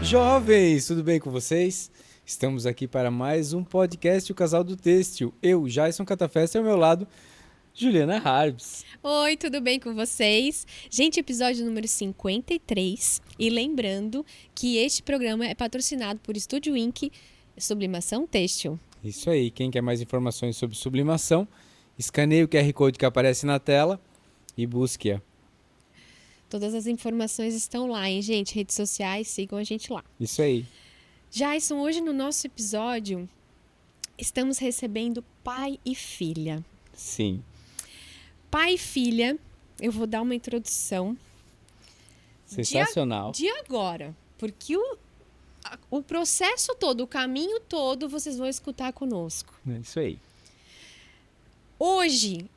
Jovens, tudo bem com vocês? Estamos aqui para mais um podcast, o Casal do Têxtil. Eu, Jason Catafesta, e ao meu lado, Juliana Harbs. Oi, tudo bem com vocês? Gente, episódio número 53. E lembrando que este programa é patrocinado por Estúdio Inc. Sublimação Têxtil. Isso aí, quem quer mais informações sobre sublimação, escaneie o QR Code que aparece na tela e busque-a. Todas as informações estão lá, hein, gente? Redes sociais, sigam a gente lá. Isso aí. Jason, hoje no nosso episódio, estamos recebendo pai e filha. Sim. Pai e filha, eu vou dar uma introdução Sensacional. de agora, porque o processo todo, o caminho todo, vocês vão escutar conosco. Isso aí. Hoje,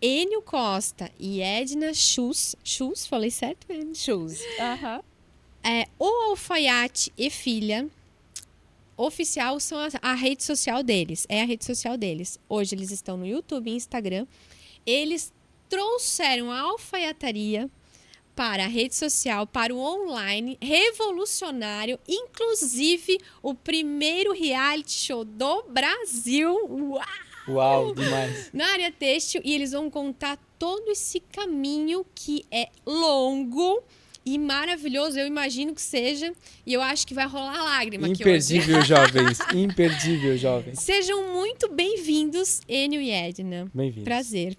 Enio Costa e Edna Schultz, falei certo, Enio? Shoes. Aham. O Alfaiate e Filha oficial são a rede social deles. É a rede social deles. Hoje eles estão no YouTube e Instagram. Eles trouxeram a alfaiataria para a rede social, para o online, revolucionário, inclusive o primeiro reality show do Brasil. Uau! Uau, demais. Na área têxtil, e eles vão contar todo esse caminho que é longo e maravilhoso, eu imagino que seja, e eu acho que vai rolar lágrima aqui hoje. Imperdível, jovens. Imperdível, jovens. Sejam muito bem-vindos, Enio e Edna. Bem-vindos. Prazer.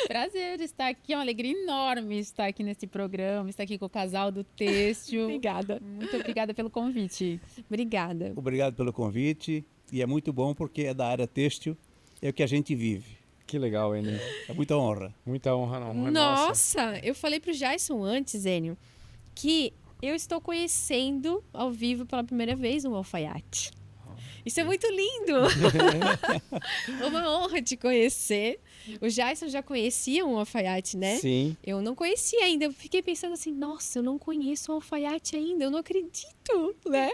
Prazer estar aqui, é uma alegria enorme estar aqui nesse programa, estar aqui com o Casal do Têxtil. Obrigada. Muito obrigada pelo convite. Obrigada. Obrigado pelo convite e é muito bom porque é da área têxtil, é o que a gente vive. Que legal, Enio. É muita honra. Muita honra, não. Nossa, eu falei pro Jason antes, Enio, que eu estou conhecendo ao vivo pela primeira vez um alfaiate. Isso é muito lindo! É uma honra te conhecer. O Jason já conhecia um alfaiate, né? Sim. Eu não conhecia ainda. Eu fiquei pensando assim, nossa, eu não conheço um alfaiate ainda. Eu não acredito, né?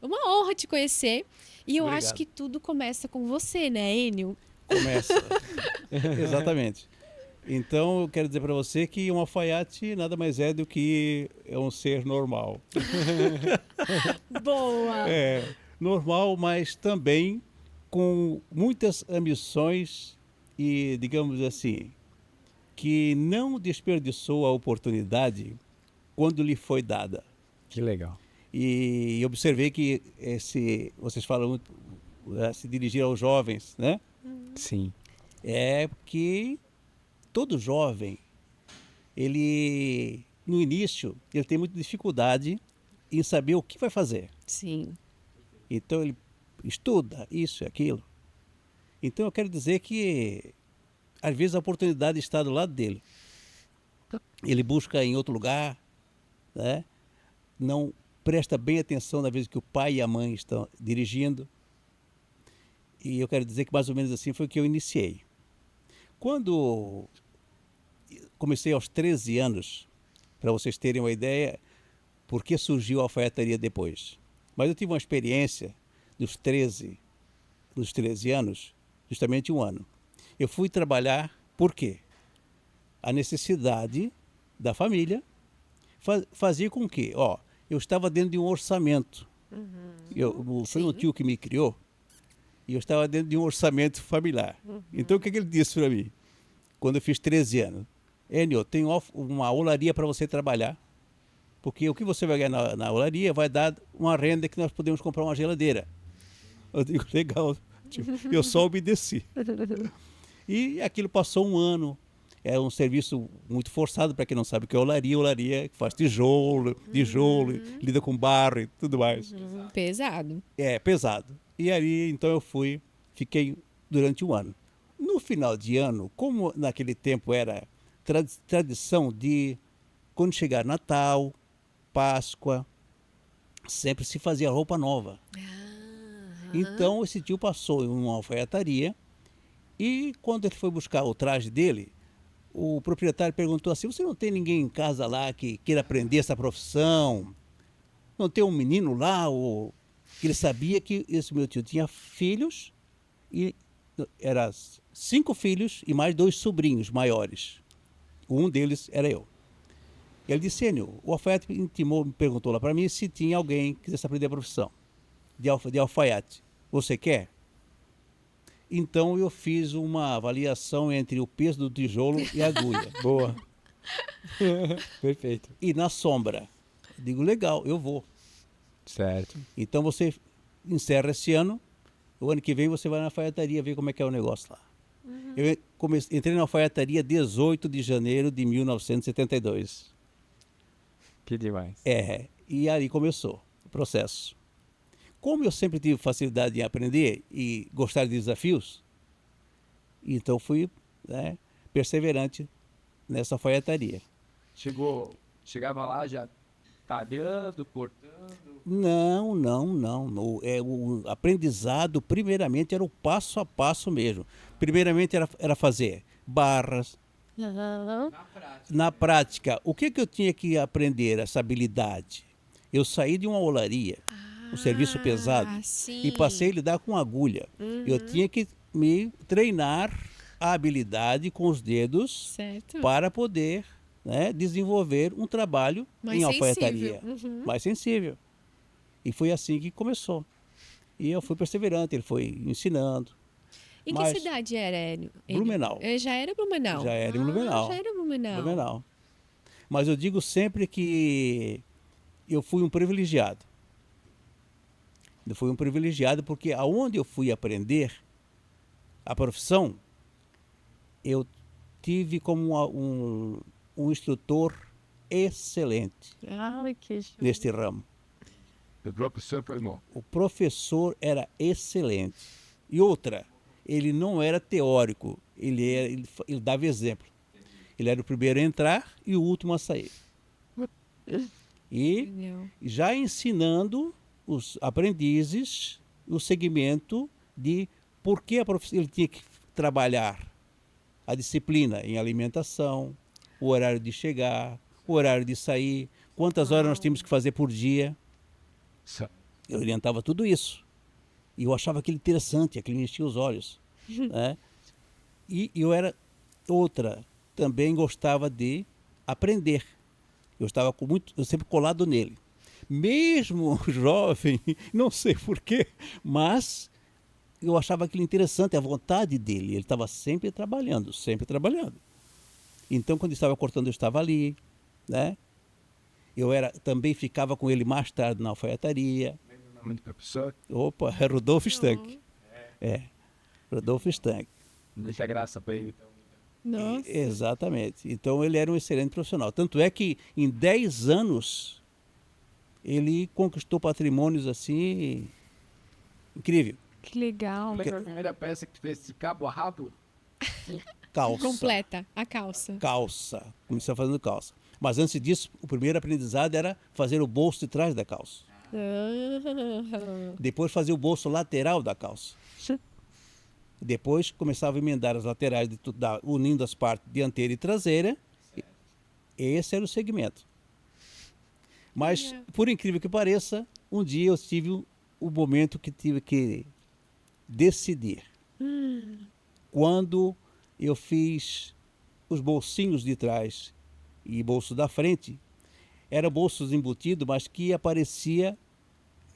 É uma honra te conhecer. E eu Obrigado. acho que tudo começa com você, né, Enio? Começa. Exatamente. Então, eu quero dizer para você que um alfaiate nada mais é do que um ser normal. Boa! É, normal, mas também com muitas ambições e, digamos assim, que não desperdiçou a oportunidade quando lhe foi dada. Que legal. E observei que vocês falam muito, se dirigir aos jovens, né? Sim. É que todo jovem, ele, no início, ele tem muita dificuldade em saber o que vai fazer. Sim. Então ele estuda isso e aquilo. Então eu quero dizer que, às vezes, a oportunidade está do lado dele. Ele busca em outro lugar, né? Não presta bem atenção na vez que o pai e a mãe estão dirigindo. E eu quero dizer que mais ou menos assim foi que eu iniciei. Quando comecei aos 13 anos, para vocês terem uma ideia, por que surgiu a alfaiataria depois. Mas eu tive uma experiência dos 13 anos, justamente um ano. Eu fui trabalhar, por quê? A necessidade da família fazia com que, eu estava dentro de um orçamento. Foi um tio que me criou, e eu estava dentro de um orçamento familiar. Então, o que ele disse para mim? Quando eu fiz 13 anos. Enio, eu tenho uma olaria para você trabalhar, porque o que você vai ganhar na olaria vai dar uma renda que nós podemos comprar uma geladeira. Eu digo, legal. Eu só obedeci. E aquilo passou um ano. É um serviço muito forçado, para quem não sabe o que é olaria. Olaria que faz tijolo, lida com barro e tudo mais. Pesado. É, pesado. E aí, então eu fiquei durante um ano. No final de ano, como naquele tempo era tradição de, quando chegar Natal, Páscoa, sempre se fazia roupa nova. Então esse tio passou em uma alfaiataria e quando ele foi buscar o traje dele, o proprietário perguntou assim, você não tem ninguém em casa lá que queira aprender essa profissão? Não tem um menino lá? Ele sabia que esse meu tio tinha filhos, e eram 5 filhos e mais 2 sobrinhos maiores. Um deles era eu. E ele disse, Enio, o alfaiate me perguntou lá para mim se tinha alguém que quisesse aprender a profissão de alfaiate. Você quer? Então eu fiz uma avaliação entre o peso do tijolo e a agulha. Boa. Perfeito. E na sombra. Digo, legal, eu vou. Certo. Então você encerra esse ano, o ano que vem você vai na alfaiataria ver como é que é o negócio lá. Eu entrei na alfaiataria 18 de janeiro de 1972. Que demais. E aí começou o processo. Como eu sempre tive facilidade em aprender e gostar de desafios, então fui, né, perseverante nessa alfaiataria. Chegava lá já talhando, cortando. Não. O aprendizado, primeiramente, era o passo a passo mesmo. Primeiramente era fazer barras. Na prática, o que eu tinha que aprender, essa habilidade? Eu saí de uma olaria, um serviço pesado, sim. e passei a lidar com agulha. Eu tinha que me treinar a habilidade com os dedos Certo. para poder, né, desenvolver um trabalho Mais em alfaiataria. sensível. Mais sensível. E foi assim que começou. E eu fui perseverante, ele foi ensinando. Em Mas- que cidade era, Enio? Blumenau. Já era Blumenau? Já era em Blumenau. Já era Blumenau. Blumenau. Mas eu digo sempre que eu fui um privilegiado. Eu fui um privilegiado porque aonde eu fui aprender a profissão, eu tive como um instrutor excelente Ai, que show. neste ramo. O professor foi bom. O professor era excelente. E outra, ele não era teórico, ele dava exemplo. Ele era o primeiro a entrar e o último a sair. E Entendeu? já ensinando os aprendizes o segmento de por que ele tinha que trabalhar a disciplina em alimentação, o horário de chegar, o horário de sair, quantas horas nós tínhamos que fazer por dia. Eu orientava tudo isso. E eu achava aquilo interessante, aquilo me enchia os olhos. Né? E eu era outra, também gostava de aprender. Eu sempre colado nele. Mesmo jovem, não sei porquê, mas eu achava aquilo interessante, a vontade dele. Ele estava sempre trabalhando, sempre trabalhando. Então, quando estava cortando, eu estava ali, né? Também ficava com ele mais tarde na alfaiataria. Muito professor. Opa, é Rudolf Stank. Rudolf Stank. Não deixa graça para ele. Nossa. Exatamente. Então ele era um excelente profissional. Tanto é que em 10 anos ele conquistou patrimônios assim incrível. Que legal. Lembra a primeira peça que fez de cabo a rabo? Calça. Completa, a calça. Calça. Começou fazendo calça. Mas antes disso, o primeiro aprendizado era fazer o bolso de trás da calça. Depois fazer o bolso lateral da calça. Depois começava a emendar as laterais, unindo as partes dianteira e traseira. Esse era o segmento. Mas, por incrível que pareça, um dia eu tive o momento que tive que decidir. Quando eu fiz os bolsinhos de trás e bolso da frente, eram bolsos embutidos, mas que aparecia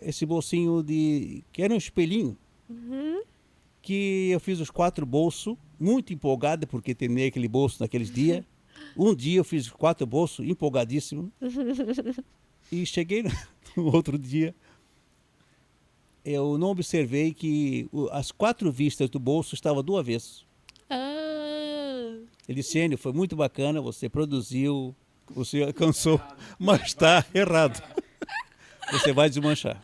esse bolsinho que era um espelhinho. Que eu fiz os 4 bolsos, muito empolgado, porque terminei aquele bolso naqueles dias. Um dia eu fiz 4 bolsos, empolgadíssimo. E cheguei no outro dia, eu não observei que as 4 vistas do bolso estavam do avesso. Ele disse, Enio, foi muito bacana, você produziu, você alcançou, mas está errado. Você vai desmanchar.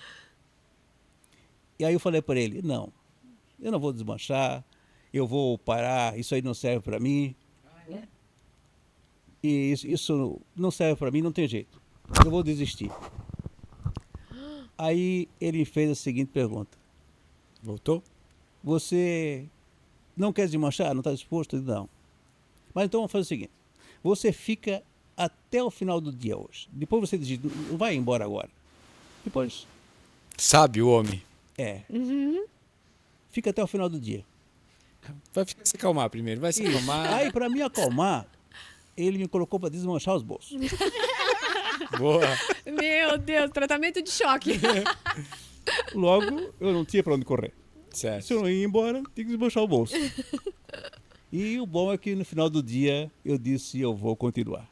E aí eu falei para ele, não, eu não vou desmanchar, eu vou parar, isso aí não serve para mim. E isso não serve para mim, não tem jeito. Eu vou desistir. Aí ele fez a seguinte pergunta. Voltou? Você não quer desmanchar? Não está disposto? Não. Mas então vamos fazer o seguinte. Você fica até o final do dia hoje. Depois você diz, não vai embora agora. Depois, Sabe o homem. fica até o final do dia. Vai se acalmar primeiro, vai se acalmar. Aí, para me acalmar, ele me colocou para desmanchar os bolsos. Boa. Meu Deus, tratamento de choque. Logo, eu não tinha para onde correr. Certo. Se eu não ia embora, tinha que desmanchar o bolso. E o bom é que no final do dia eu disse, eu vou continuar.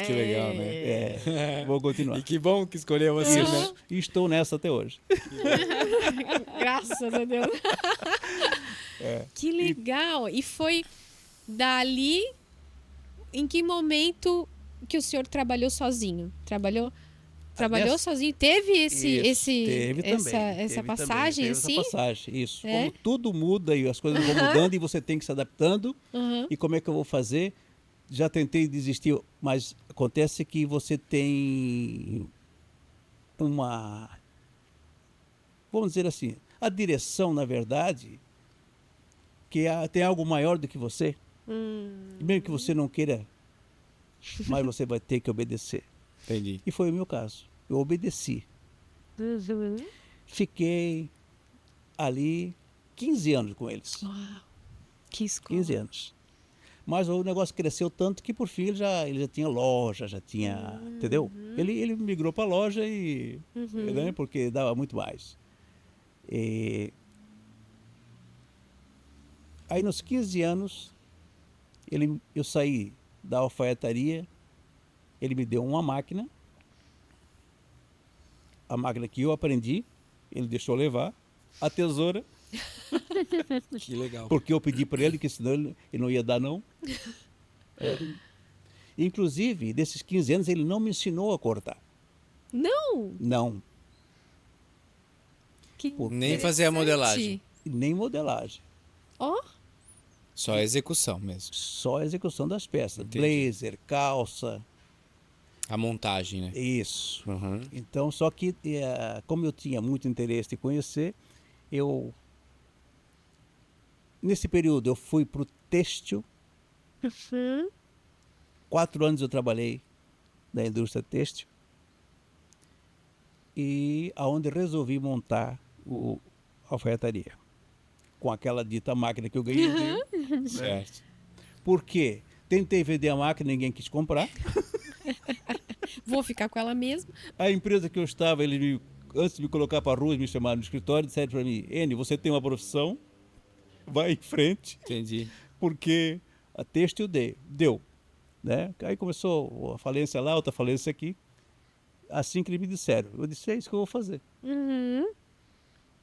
Que legal, né? Vou continuar. E que bom que escolheu assim, né? E estou nessa até hoje. Graças a Deus. Que legal. E foi dali, em que momento que o senhor trabalhou sozinho? Trabalhou Nessa- sozinho? Teve Teve também. essa Teve passagem, também, assim? Essa passagem, isso. É? Como tudo muda e as coisas vão mudando e você tem que se adaptando. Uhum. E como é que eu vou fazer? Já tentei desistir, mas acontece que você tem uma... Vamos dizer assim, a direção, na verdade, que tem algo maior do que você. Mesmo que você não queira, mas você vai ter que obedecer. Entendi. E foi o meu caso. Eu obedeci. Fiquei ali 15 anos com eles. Que escola. 15 anos. Mas o negócio cresceu tanto que por fim ele já tinha loja, já tinha. Entendeu? Ele migrou para a loja e. Né, porque dava muito mais. Aí nos 15 anos, eu saí da alfaiataria, ele me deu uma máquina, a máquina que eu aprendi, ele deixou levar, a tesoura, Que legal. porque eu pedi para ele, que senão ele não ia dar não. Inclusive, desses 15 anos, ele não me ensinou a cortar. Não! Não, Que Nem fazer a modelagem. interessante. nem modelagem. Ó, Só a execução mesmo. Só a execução das peças. Entendi. Blazer, calça, A montagem, né? isso. Uhum. Então, só que, como eu tinha muito interesse em conhecer, nesse período, eu fui para o têxtil. 4 anos eu trabalhei na indústria têxtil. E aonde resolvi montar a alfaiataria. Com aquela dita máquina que eu ganhei. Certo. Por quê? Tentei vender a máquina, ninguém quis comprar. vou ficar com ela mesmo. A empresa que eu estava, antes de me colocar para a rua, me chamaram no escritório e disseram para mim, Eni, você tem uma profissão, vai em frente, Entendi. porque a têxtil deu. Né? Aí começou a falência lá, outra falência aqui. Assim que eles me disseram. Eu disse, é isso que eu vou fazer.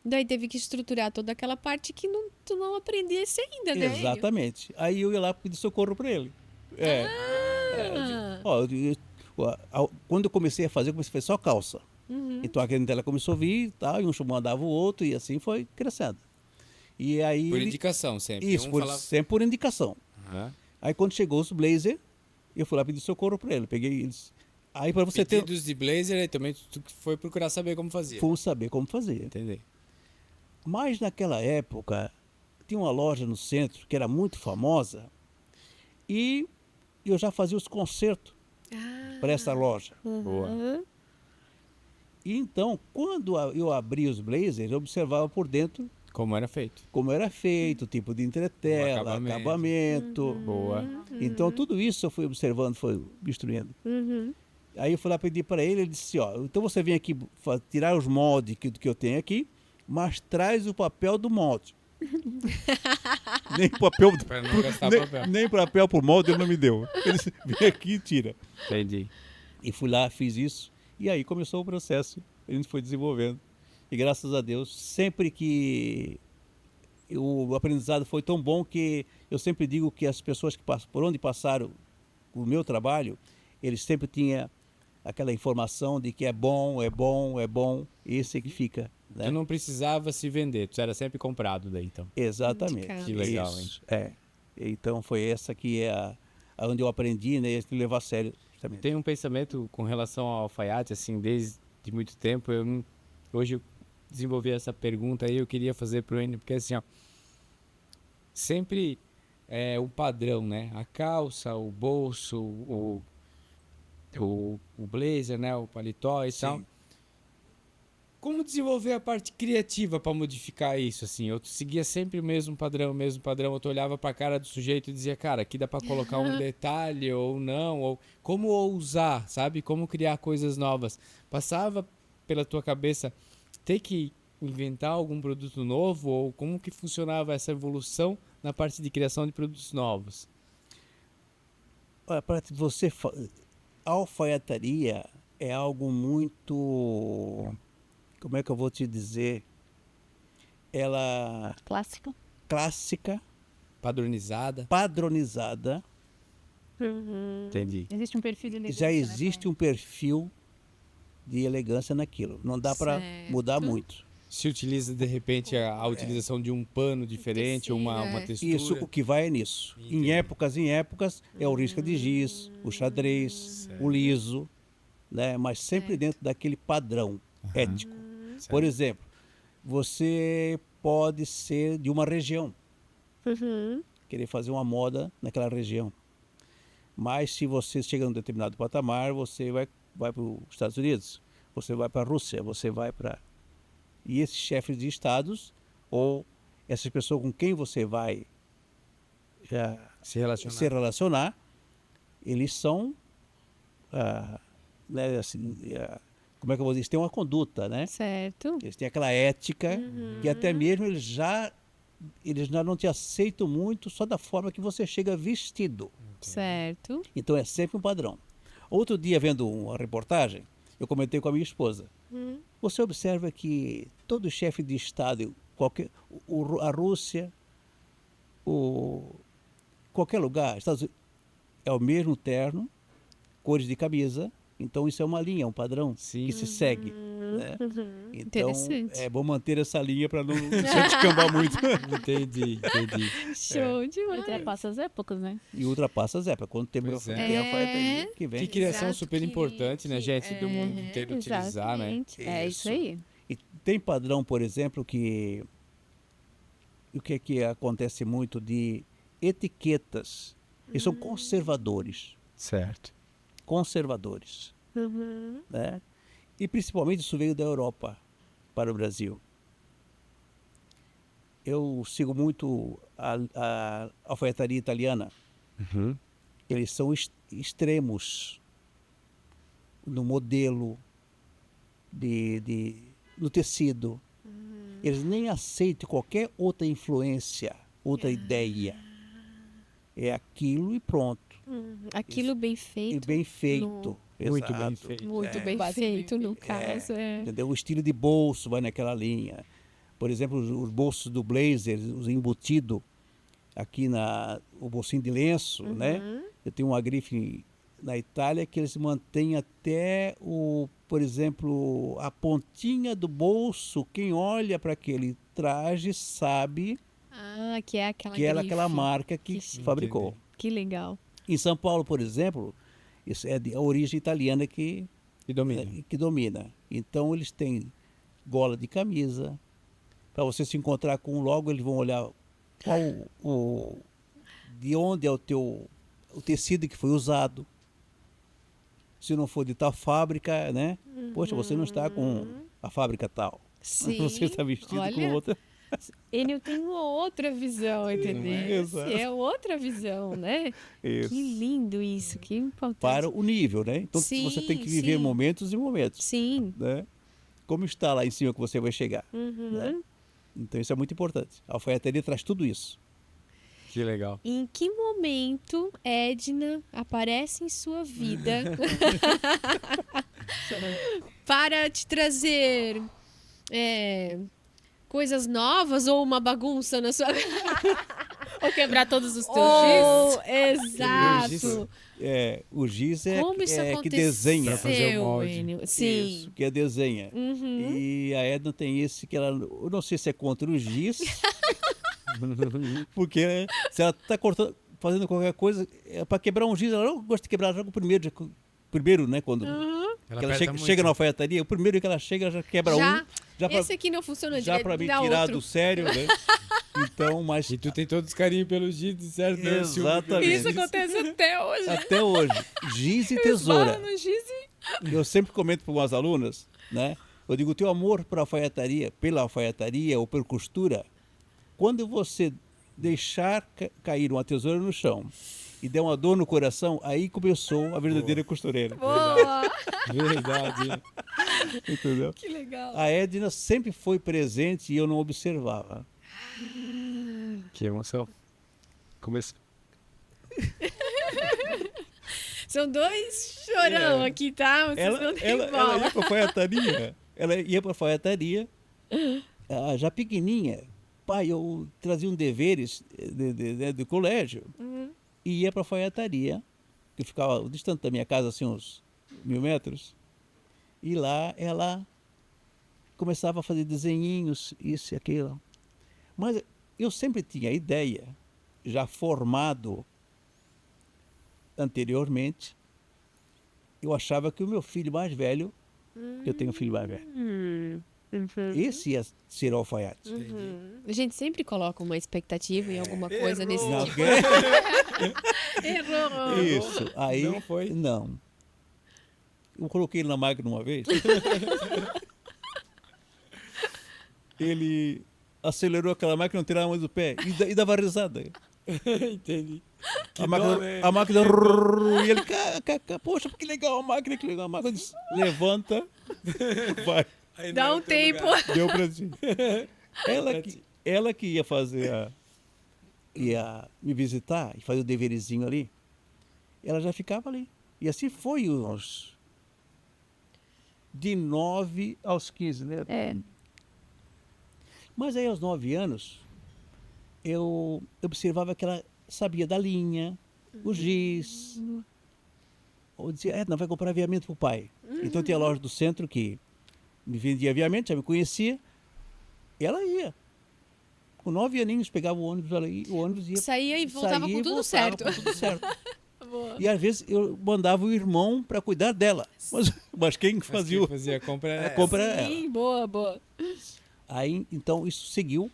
Daí teve que estruturar toda aquela parte que tu não aprendesse ainda, né? Exatamente. Aí eu ia lá pedir socorro para ele. Ah. Quando eu comecei a fazer só calça. Então a clientela começou a vir e tal, e um mandava o outro, e assim foi crescendo. E aí Por indicação sempre. Isso, sempre por indicação. Aham. Aí quando chegou os blazer, eu fui lá pedir socorro para ele. Peguei eles. Aí para você ter. Pedidos de blazer, aí também tu foi procurar saber como fazia. Fui saber como fazer. Entendi. Mas naquela época, tinha uma loja no centro que era muito famosa e eu já fazia os concertos para essa loja. Boa. E então, quando eu abria os blazers, eu observava por dentro Como era feito. como era feito, o tipo de entretela, O acabamento. acabamento. Boa. Então, tudo isso eu fui observando, foi instruindo. Aí eu fui lá pedir para ele, ele disse, ó, então você vem aqui tirar os moldes que eu tenho aqui, mas traz o papel do molde. Nem papel, Pra não gastar papel. nem papel por molde ele não me deu. Ele disse, vem aqui e tira. Entendi. E fui lá, fiz isso, e aí começou o processo, a gente foi desenvolvendo. E graças a Deus, sempre que o aprendizado foi tão bom que eu sempre digo que as pessoas que por onde passaram o meu trabalho, eles sempre tinham aquela informação de que é bom, é bom, é bom, esse é que fica. Né? Tu não precisava se vender, tu era sempre comprado daí, então. Exatamente. Indicado. Que legal, Isso, Então foi essa que é onde eu aprendi, né, a levar a sério também. Tem um pensamento com relação ao alfaiate, assim, desde muito tempo. Hoje eu desenvolvi essa pergunta aí, eu queria fazer pro Enio, porque assim, ó, sempre é o padrão, né? A calça, o bolso, o blazer, né? O paletó e tal. Como desenvolver a parte criativa para modificar isso, assim? Eu seguia sempre o mesmo padrão, eu olhava para a cara do sujeito e dizia, cara, aqui dá para colocar um detalhe ou não, ou como ousar, sabe? Como criar coisas novas. Passava pela tua cabeça ter que inventar algum produto novo ou como que funcionava essa evolução na parte de criação de produtos novos? Olha, para você, a alfaiataria é algo muito, como é que eu vou te dizer? Ela Clássico. clássica, Padronizada? padronizada. Entendi. Existe um perfil de elegância, Já né, existe um perfil de elegância naquilo. Não dá para Certo. mudar muito. Se utiliza, de repente, a utilização de um pano diferente, uma Tecido, textura. Isso, o que vai é nisso. Entendi. Em épocas, é o risca de giz, o xadrez, o liso, né? Mas sempre dentro daquele padrão ético. Certo. Por exemplo, você pode ser de uma região, querer fazer uma moda naquela região. Mas se você chega num determinado patamar, você vai para os Estados Unidos, você vai para a Rússia, você vai para... E esses chefes de estados, ou essas pessoas com quem você vai Se relacionar. se relacionar, eles são, né, assim, como é que eu vou dizer? Eles têm uma conduta, né? Certo. Eles têm aquela ética que até mesmo eles já não te aceitam muito só da forma que você chega vestido. Certo. Então é sempre um padrão. Outro dia, vendo uma reportagem, eu comentei com a minha esposa. Você observa que todo chefe de Estado, a Rússia, qualquer lugar, Estados Unidos, é o mesmo terno, cores de camisa. Então isso é uma linha, um padrão Sim. que se segue. Né? Então Interessante. é bom manter essa linha para não se descambar muito. Entendi. Show demais. Ultrapassa as épocas, né? E ultrapassa as épocas. Quanto tempo Pois eu é. tem a alfaiataria que vem. Que criação Exato, super que- importante, né, que- gente? Do mundo inteiro utilizar, né? Exatamente. É isso aí. E tem padrão, por exemplo, que o que é que acontece muito de etiquetas. Eles são conservadores. Certo. Conservadores. Né? E principalmente isso veio da Europa para o Brasil. Eu sigo muito a alfaiataria italiana. Eles são extremos no modelo, no tecido. Eles nem aceitam qualquer outra influência, outra ideia. É aquilo e pronto. Aquilo bem E feito. bem feito. Muito bem Exato. feito. Muito bem Basicamente. feito, no caso. Entendeu? O estilo de bolso vai naquela linha. Por exemplo, os bolsos do blazer, os embutidos, aqui o bolsinho de lenço, né? Eu tenho uma grife na Itália que eles mantêm até por exemplo, a pontinha do bolso. Quem olha para aquele traje sabe Ah, que é aquela que era grife. aquela marca que Que fabricou. Entendi. Que legal. Em São Paulo, por exemplo, isso é de origem italiana que E domina. domina. Então eles têm gola de camisa. Para você se encontrar com um logo, eles vão olhar de onde é o tecido que foi usado. Se não for de tal fábrica, né? Poxa, você não está com a fábrica tal. Sim. Você está vestido com Olha, outra. Ele tem uma outra visão, entendeu? Exato. É outra visão, né? Isso. Que lindo isso, que importante. Para o nível, né? Então Sim, você tem que viver sim. momentos e momentos. Sim. Né? Como está lá em cima que você vai chegar. Uhum. Né? Então isso é muito importante. A alfaiataria traz tudo isso. Que legal. Em que momento Edna aparece em sua vida para te trazer coisas novas ou uma bagunça na sua Ou quebrar todos os teus Oh, giz. exato. O giz é, Como isso que aconteceu, desenha. Pra fazer o molde. Enio? Sim. Isso, que desenha. Uhum. E a Edna tem esse que ela, eu não sei se é contra o giz, porque se ela está fazendo qualquer coisa, é para quebrar um giz, ela não gosta de quebrar logo primeiro, né, quando que ela chega na alfaiataria, o primeiro que ela chega, ela já quebra Já, já para esse aqui não funciona já direito, para me dá tirar outro. do sério, né? Então, mas E tu tem todo os carinho pelo giz, certo? né? Ciúme pelo Exatamente. Isso giz. acontece até hoje. até hoje, giz e tesoura. Esbarra no giz e- Eu sempre comento para umas alunas, né? Eu digo, o teu amor pela alfaiataria ou por costura, quando você deixar cair uma tesoura no chão e der uma dor no coração, aí começou a verdadeira costureira. Boa! Verdade. Entendeu? Que legal. A Edna sempre foi presente e eu não observava. Que emoção. Começo. São dois chorão É. aqui, tá? Vocês não têm Ela bola. ia para alfaiataria. Ela ia para alfaiataria, já pequenininha. Pai, eu trazia um deveres do colégio e ia para alfaiataria, que ficava distante da minha casa, assim, uns 1000 metros. E lá ela começava a fazer desenhinhos, isso e aquilo. Mas eu sempre tinha a ideia, já formado anteriormente, eu achava que o meu filho mais velho, eu tenho um filho mais velho, esse ia ser o alfaiate. A gente sempre coloca uma expectativa em alguma coisa nesse Não, tipo. que- Errou. Isso, aí... Não foi? Não. Eu coloquei ele na máquina uma vez. Ele acelerou aquela máquina, não tirava mais do pé e dava risada. Entendi. A máquina, né? a máquina rrr, e ele, poxa, que legal a máquina, que legal a máquina. Eu disse, levanta, vai, Aí Dá não é um o teu tempo. lugar. deu pra ti. Ela que ia fazer ia me visitar e fazer o deverezinho ali, ela já ficava ali. E assim foi de 9 aos 15, né? É. Mas aí aos 9 anos, eu observava que ela sabia da linha, o giz. Ou dizia, não vai comprar aviamento pro pai. Então tinha a loja do centro que me vendia aviamento, já me conhecia. E ela ia. Com 9 aninhos, pegava o ônibus ia. Saía e voltava saía com e tudo voltava certo. com tudo certo. Boa. E às vezes eu mandava o irmão para cuidar dela. Mas quem Mas fazia quem fazia a compra era a ela. compra era ela. Sim, boa, boa. Aí, então, isso seguiu.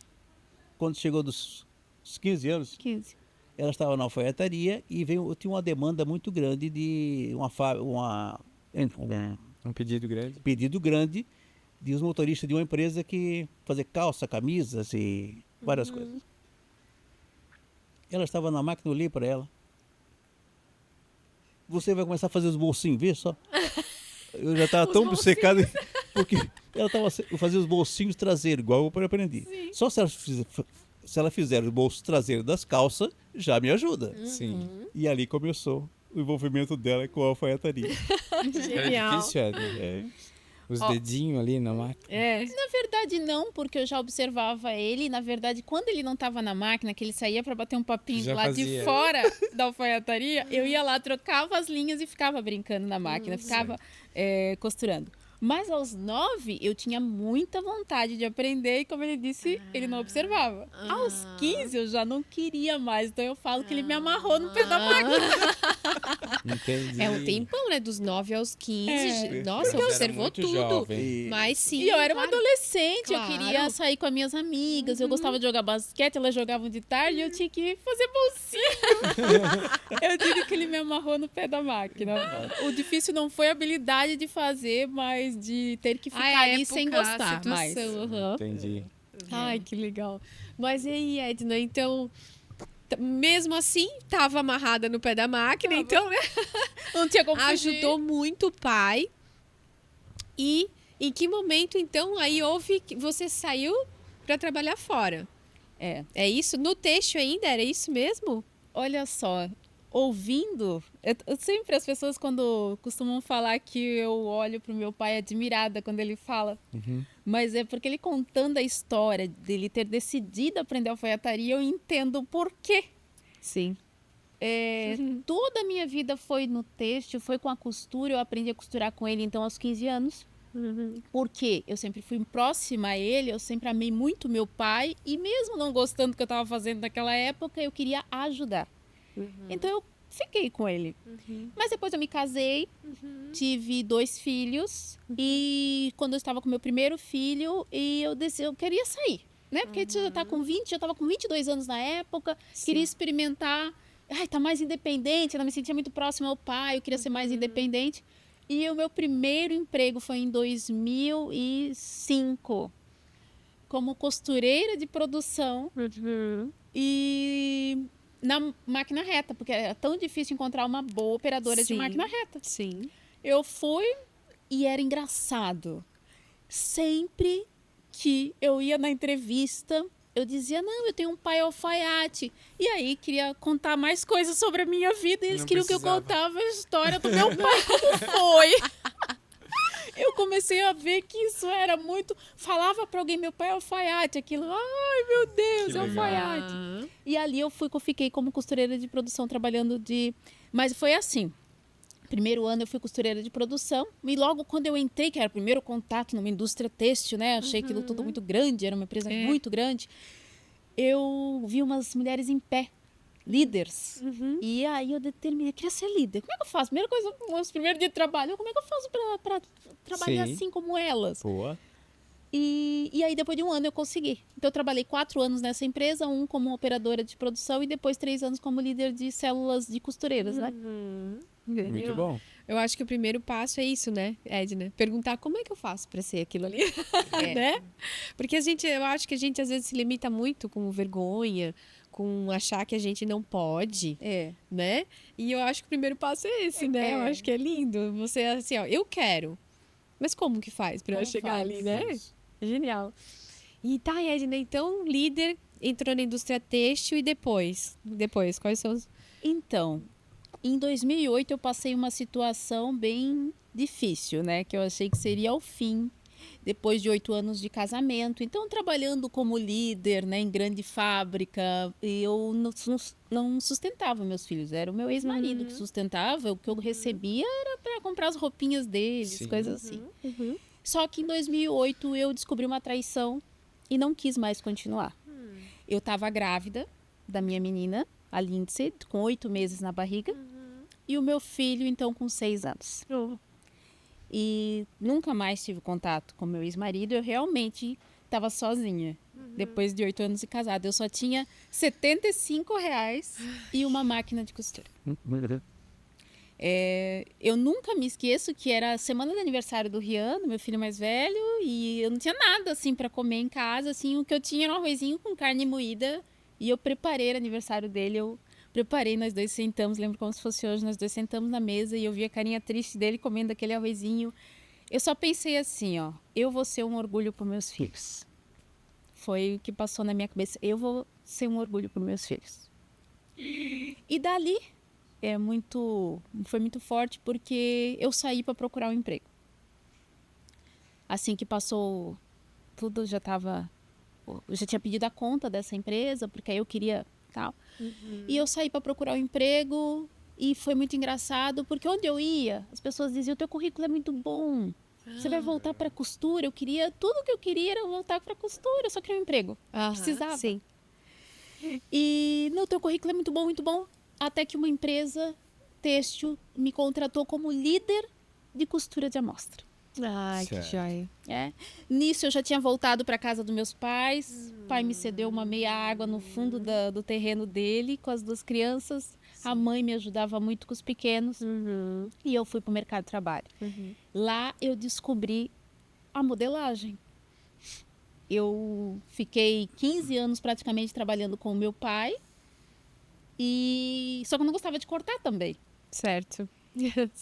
Quando chegou dos 15 anos, 15. ela estava na alfaiataria e eu tinha uma demanda muito grande de um Um pedido grande. pedido grande de os motoristas de uma empresa que fazia calça, camisas e várias coisas. Ela estava na máquina, eu olhei para ela. Você vai começar a fazer os bolsinhos, vê só. Eu já estava tão obcecado porque ela fazia os bolsinhos traseiros, igual eu aprendi. Só se ela fizer os bolsos traseiros das calças, já me ajuda. Sim. E ali começou o envolvimento dela com a alfaiataria. Era Genial. difícil, Edna. É. Os Ó. dedinhos ali na máquina. É. Na verdade, não, porque eu já observava ele. Na verdade, quando ele não estava na máquina, que ele saía para bater um papinho Já lá de fazia. fora da alfaiataria, eu ia lá, trocava as linhas e ficava brincando na máquina, ficava costurando. Mas aos 9, eu tinha muita vontade de aprender e, como ele disse, ele não observava. Aos 15, eu já não queria mais. Então, eu falo que ele me amarrou no pé da máquina. Entendi. É um tempão, né? Dos 9 aos 15. É. Nossa, Você era observou muito tudo. jovem. E- Mas sim. E eu era uma claro. adolescente, Claro. eu queria sair com as minhas amigas, eu gostava de jogar basquete, elas jogavam de tarde e eu tinha que fazer bolsinho. Eu digo que ele me amarrou no pé da máquina. O difícil não foi a habilidade de fazer, mas de ter que ficar Ah, é ali época, sem gostar situação, mais. aham. Entendi. Ai, que legal. Mas e aí, Edna, então... Mesmo assim, estava amarrada no pé da máquina, então, né? Não tinha como fugir. Ajudou muito o pai. E em que momento, então, aí houve que você saiu para trabalhar fora? É. É isso? No texto ainda? Era isso mesmo? Olha só, ouvindo, eu sempre as pessoas quando costumam falar que eu olho pro meu pai admirada quando ele fala, mas é porque ele contando a história dele ter decidido aprender alfaiataria, eu entendo o porquê. Sim. Toda a minha vida foi no têxtil, foi com a costura, eu aprendi a costurar com ele então aos 15 anos. Porque eu sempre fui próxima a ele, eu sempre amei muito meu pai e mesmo não gostando do que eu estava fazendo naquela época, eu queria ajudar. Então eu fiquei com ele. Mas depois eu me casei, tive 2 filhos e quando eu estava com meu primeiro filho, eu queria sair, né? Porque você já tá com 20, eu estava com 22 anos na época, queria experimentar. Ai, tá mais independente, eu não me sentia muito próxima ao pai, eu queria ser mais independente. E o meu primeiro emprego foi em 2005, como costureira de produção e na máquina reta, porque era tão difícil encontrar uma boa operadora de Sim. máquina reta. Sim. Eu fui e era engraçado. Sempre que eu ia na entrevista, eu dizia, não, eu tenho um pai alfaiate. E aí queria contar mais coisas sobre a minha vida e eles Não queriam que eu precisava. contava a história do meu pai, como foi. Eu comecei a ver que isso era muito... Falava para alguém, meu pai é alfaiate, aquilo, ai meu Deus, Que é legal. alfaiate. E ali eu fiquei como costureira de produção, trabalhando de... Mas foi assim, primeiro ano eu fui costureira de produção e logo quando eu entrei, que era o primeiro contato numa indústria têxtil, né? Achei aquilo tudo muito grande, era uma empresa muito grande. Eu vi umas mulheres em pé, líderes. E aí eu determinei, eu queria ser líder. Como é que eu faço? Primeira coisa, os primeiros dias de trabalho, como é que eu faço para trabalhar Sim. assim como elas? Boa. E aí, depois de um ano, eu consegui. Então, eu trabalhei 4 anos nessa empresa, um como operadora de produção e depois 3 anos como líder de células de costureiras, né? Muito bom. Eu acho que o primeiro passo é isso, né, Edna? Perguntar como é que eu faço para ser aquilo ali, né? Porque eu acho que a gente às vezes se limita muito com vergonha, com achar que a gente não pode, né? E eu acho que o primeiro passo é esse, né? Eu acho que é lindo. Você assim, ó, eu quero. Mas como que faz para eu Como chegar faz? ali, né? Isso. Genial. E tá, Edna, então, líder, entrou na indústria têxtil e depois? Depois, quais são os... Então, em 2008, eu passei uma situação bem difícil, né? Que eu achei que seria o fim, depois de 8 anos de casamento. Então, trabalhando como líder, né, em grande fábrica, e eu não sustentava meus filhos. Era o meu ex-marido que sustentava. O que eu recebia era para comprar as roupinhas deles, Sim. coisas assim. Só que em 2008 eu descobri uma traição e não quis mais continuar. Eu estava grávida da minha menina, a Lindsay, com 8 meses na barriga. E o meu filho, então, com 6 anos. E nunca mais tive contato com meu ex-marido. Eu realmente estava sozinha. Depois de 8 anos de casada. Eu só tinha R$ 75 e uma máquina de costura. Eu nunca me esqueço que era a semana do aniversário do Rian, meu filho mais velho, e eu não tinha nada assim para comer em casa, assim, o que eu tinha era um arrozinho com carne moída, e eu preparei o aniversário dele, eu preparei, nós dois sentamos, lembro como se fosse hoje, nós dois sentamos na mesa e eu vi a carinha triste dele comendo aquele arrozinho. Eu só pensei assim, ó, eu vou ser um orgulho para meus filhos. Foi o que passou na minha cabeça, eu vou ser um orgulho para meus filhos. E dali foi muito forte porque eu saí para procurar um emprego. Assim que passou tudo, eu já tinha pedido a conta dessa empresa, porque aí eu queria tal. E eu saí para procurar um emprego e foi muito engraçado, porque onde eu ia, as pessoas diziam, o teu currículo é muito bom. Você vai voltar para costura. Tudo que eu queria era voltar para costura, eu só queria um emprego. Precisava. Sim. E no teu currículo é muito bom, muito bom. Até que uma empresa têxtil me contratou como líder de costura de amostra. Ai, que Certo. joia. Nisso eu já tinha voltado para casa dos meus pais. O pai me cedeu uma meia água no fundo do terreno dele com as 2 crianças. A mãe me ajudava muito com os pequenos. E eu fui para o mercado de trabalho. Lá eu descobri a modelagem. Eu fiquei 15 anos praticamente trabalhando com o meu pai. Só que eu não gostava de cortar também. Certo.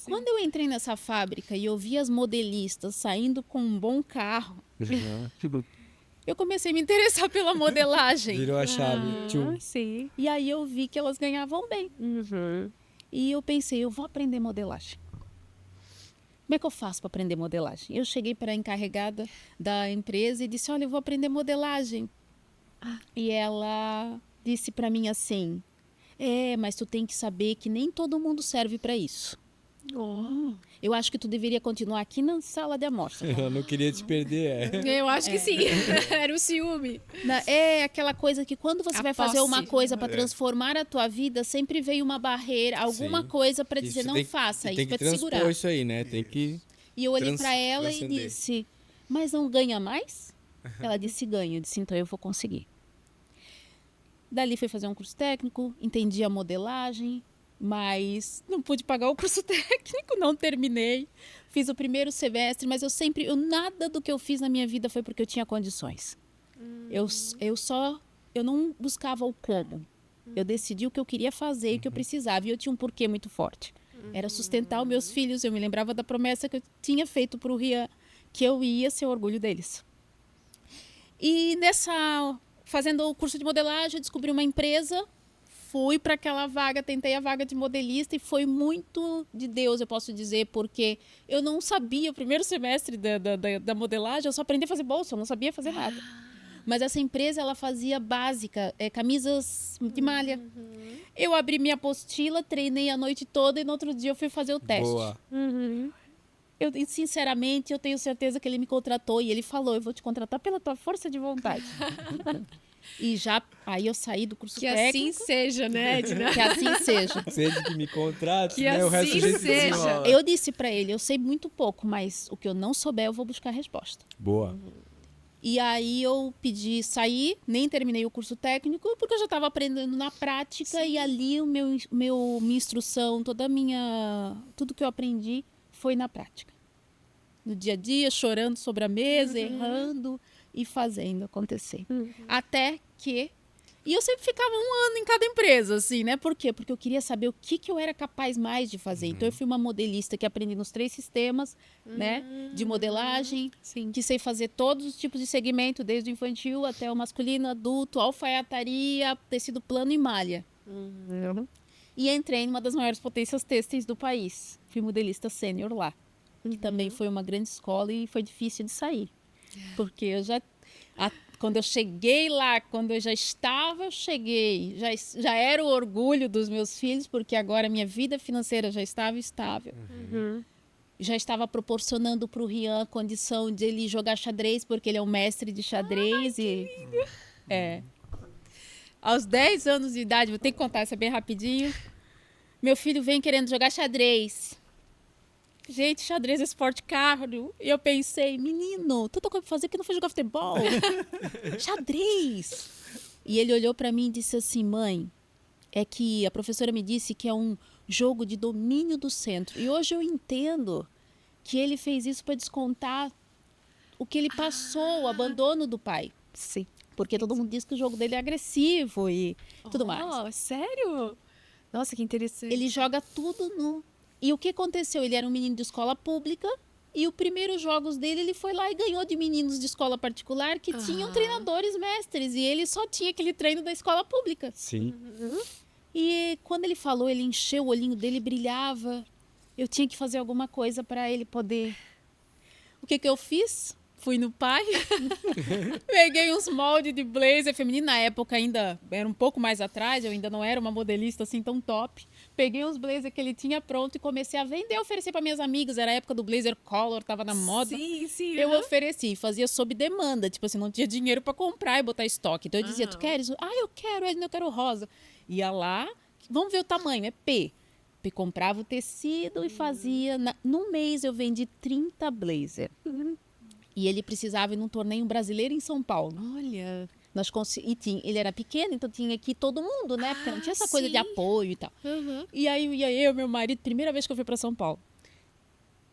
Quando eu entrei nessa fábrica e eu vi as modelistas saindo com um bom carro, eu comecei a me interessar pela modelagem. Virou a chave. Tchum. Sim. E aí eu vi que elas ganhavam bem. E eu pensei, eu vou aprender modelagem. Como é que eu faço para aprender modelagem? Eu cheguei para a encarregada da empresa e disse, olha, eu vou aprender modelagem. E ela disse para mim assim, mas tu tem que saber que nem todo mundo serve para isso. Eu acho que tu deveria continuar aqui na sala de amostra. Eu não queria te perder. Eu acho que sim. Era o ciúme. É aquela coisa que quando você A vai fazer uma posse. coisa para transformar a tua vida, sempre veio uma barreira, alguma Sim. coisa para dizer Isso não tem- faça, tem isso que para te segurar. transpor isso aí, né? Tem que... E eu olhei para ela e transcender. disse, mas não ganha mais? Ela disse, ganho. Eu disse, então eu vou conseguir. Dali fui fazer um curso técnico, entendi a modelagem, Mas não pude pagar o curso técnico, não terminei. Fiz o primeiro semestre, mas nada do que eu fiz na minha vida foi porque eu tinha condições. Eu não buscava o como. Eu decidi o que eu queria fazer e o que eu precisava. E eu tinha um porquê muito forte. Era sustentar os meus filhos. Eu me lembrava da promessa que eu tinha feito para o Rian, que eu ia ser o orgulho deles. E fazendo o curso de modelagem, eu descobri uma empresa, fui para aquela vaga, tentei a vaga de modelista e foi muito de Deus, eu posso dizer, porque eu não sabia, o primeiro semestre da modelagem, eu só aprendi a fazer bolsa, eu não sabia fazer nada. Mas essa empresa, ela fazia básica, camisas de malha. Eu abri minha apostila, treinei a noite toda e no outro dia eu fui fazer o teste. Boa. Sinceramente, eu tenho certeza que ele me contratou e ele falou, eu vou te contratar pela tua força de vontade. Aí eu saí do curso Que técnico. assim seja, né, Edna? Que assim seja. Seja que me contrate, Que né? O resto a assim gente seja. desenrola. Eu disse pra ele, eu sei muito pouco, mas o que eu não souber, eu vou buscar a resposta. Boa. E aí eu pedi sair, nem terminei o curso técnico, porque eu já estava aprendendo na prática. E ali minha instrução, tudo que eu aprendi foi na prática. No dia a dia, chorando sobre a mesa, errando e fazendo acontecer. Até que... E eu sempre ficava 1 ano em cada empresa, assim, né? Por quê? Porque eu queria saber o que eu era capaz mais de fazer. Então, eu fui uma modelista que aprendi nos 3 sistemas, né? De modelagem, Sim. que sei fazer todos os tipos de segmento, desde o infantil até o masculino, adulto, alfaiataria, tecido plano e malha. E entrei em uma das maiores potências têxteis do país. Fui modelista sênior lá. Que também foi uma grande escola e foi difícil de sair. Porque eu quando eu cheguei lá, quando eu eu cheguei, já era o orgulho dos meus filhos, porque agora a minha vida financeira já estava estável. Já estava proporcionando para o Rian a condição de ele jogar xadrez, porque ele é um mestre de xadrez. Aos 10 anos de idade, vou ter que contar essa bem rapidinho, meu filho vem querendo jogar xadrez. Gente, xadrez é esporte caro. E eu pensei, menino, tanta coisa pra fazer que não foi jogar futebol. Xadrez. E ele olhou pra mim e disse assim, mãe, é que a professora me disse que é um jogo de domínio do centro. E hoje eu entendo que ele fez isso para descontar o que ele passou, o abandono do pai. Sim. Porque todo mundo diz que o jogo dele é agressivo e tudo mais. Sério? Nossa, que interessante. Ele joga tudo no... E o que aconteceu? Ele era um menino de escola pública e os primeiros jogos dele, ele foi lá e ganhou de meninos de escola particular que tinham treinadores mestres. E ele só tinha aquele treino da escola pública. Sim. E quando ele falou, ele encheu o olhinho dele, brilhava. Eu tinha que fazer alguma coisa para ele poder... O que eu fiz? Fui no pai, peguei uns moldes de blazer feminino. Na época ainda era um pouco mais atrás, eu ainda não era uma modelista assim tão top. Peguei os blazers que ele tinha pronto e comecei a vender, oferecer para minhas amigas. Era a época do blazer color, tava na moda. Sim. Eu ofereci, fazia sob demanda. Tipo assim, não tinha dinheiro para comprar e botar estoque. Então eu dizia, tu queres? Eu quero rosa. Ia lá, vamos ver o tamanho, é P. Comprava o tecido e fazia... Num mês eu vendi 30 blazer. E ele precisava ir num torneio brasileiro em São Paulo. Olha. Ele era pequeno, então tinha que ir todo mundo, né? Porque não tinha essa coisa de apoio e tal. E aí ia eu, meu marido, primeira vez que eu fui para São Paulo.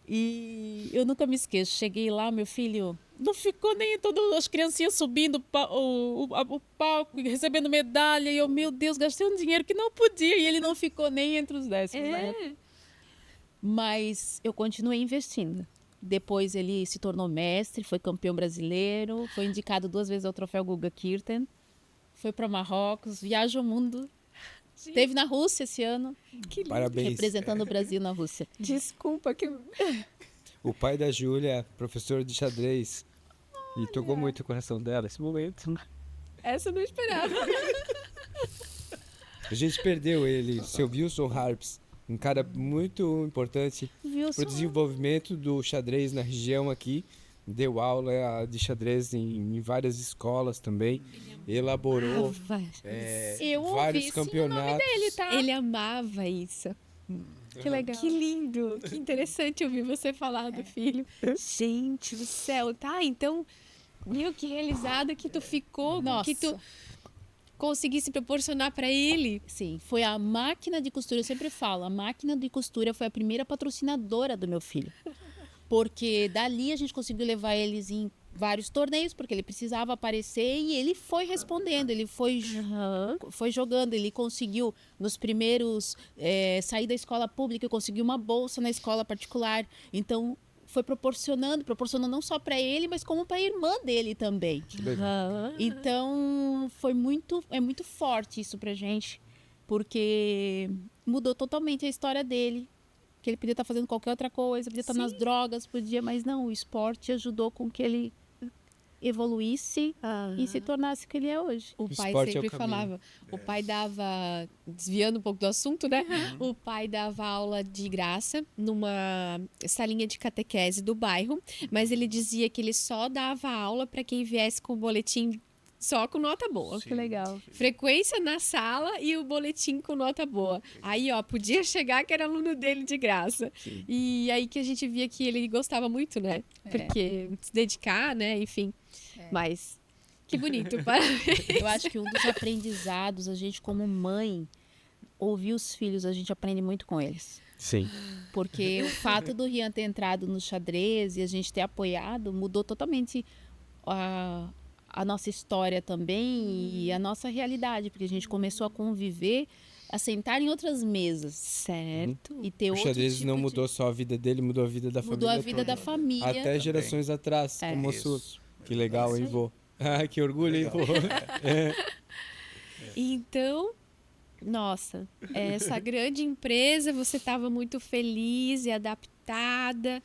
E eu nunca me esqueço. Cheguei lá, meu filho não ficou nem todas as criancinhas subindo o palco, recebendo medalha. E eu, meu Deus, gastei um dinheiro que não podia. E ele não ficou nem entre os 10. Né? Mas eu continuei investindo. Depois ele se tornou mestre, foi campeão brasileiro, foi indicado 2 vezes ao troféu Guga Kirten, foi para Marrocos, viaja o mundo. Esteve na Rússia esse ano. Que lindo. Parabéns. Representando o Brasil na Rússia. Desculpa que... O pai da Júlia, professor de xadrez. E tocou muito o coração dela esse momento. Essa eu não esperava. A gente perdeu ele, seu Wilson Harps. Um cara muito importante para o desenvolvimento do xadrez na região aqui. Deu aula de xadrez em várias escolas também. Elaborou vários campeonatos. Ele amava isso. Que legal. Que lindo. Que interessante ouvir você falar do filho. Gente do céu. Tá, então... Meu, que realizada que tu ficou. Nossa. Que tu... conseguisse proporcionar para ele. Sim, foi a máquina de costura, eu sempre falo, a máquina de costura foi a primeira patrocinadora do meu filho. Porque dali a gente conseguiu levar eles em vários torneios, porque ele precisava aparecer e ele foi respondendo, ele foi jogando, ele conseguiu nos primeiros, sair da escola pública, conseguiu uma bolsa na escola particular, então foi proporcionando não só para ele, mas como para a irmã dele também. Então é muito forte isso pra gente, porque mudou totalmente a história dele. Que ele podia estar fazendo qualquer outra coisa, podia estar nas drogas, mas não, o esporte ajudou com que ele evoluísse e se tornasse o que ele é hoje. O pai esporte é o sempre caminho. falava, o pai dava, desviando um pouco do assunto, né? O pai dava aula de graça numa salinha de catequese do bairro, mas ele dizia que ele só dava aula para quem viesse com o boletim só com nota boa. Que legal. Frequência na sala e o boletim com nota boa. Aí, ó, podia chegar que era aluno dele de graça. Sim. E aí que a gente via que ele gostava muito, né? Porque se dedicar, né? Enfim. Mas que bonito. Parabéns. Eu acho que um dos aprendizados, a gente como mãe, ouvir os filhos, a gente aprende muito com eles. Sim. Porque o fato do Rian ter entrado no xadrez e a gente ter apoiado mudou totalmente a nossa história também e a nossa realidade, porque a gente começou a conviver, a sentar em outras mesas. Certo. E ter O outro xadrez tipo não de- mudou só a vida dele, mudou a vida da Mudou a família vida da toda. família. Até gerações atrás, É. como a sua. Isso. Que legal, hein, vô? Ah, que orgulho, hein, vô? Então, nossa, essa grande empresa, você estava muito feliz e adaptada.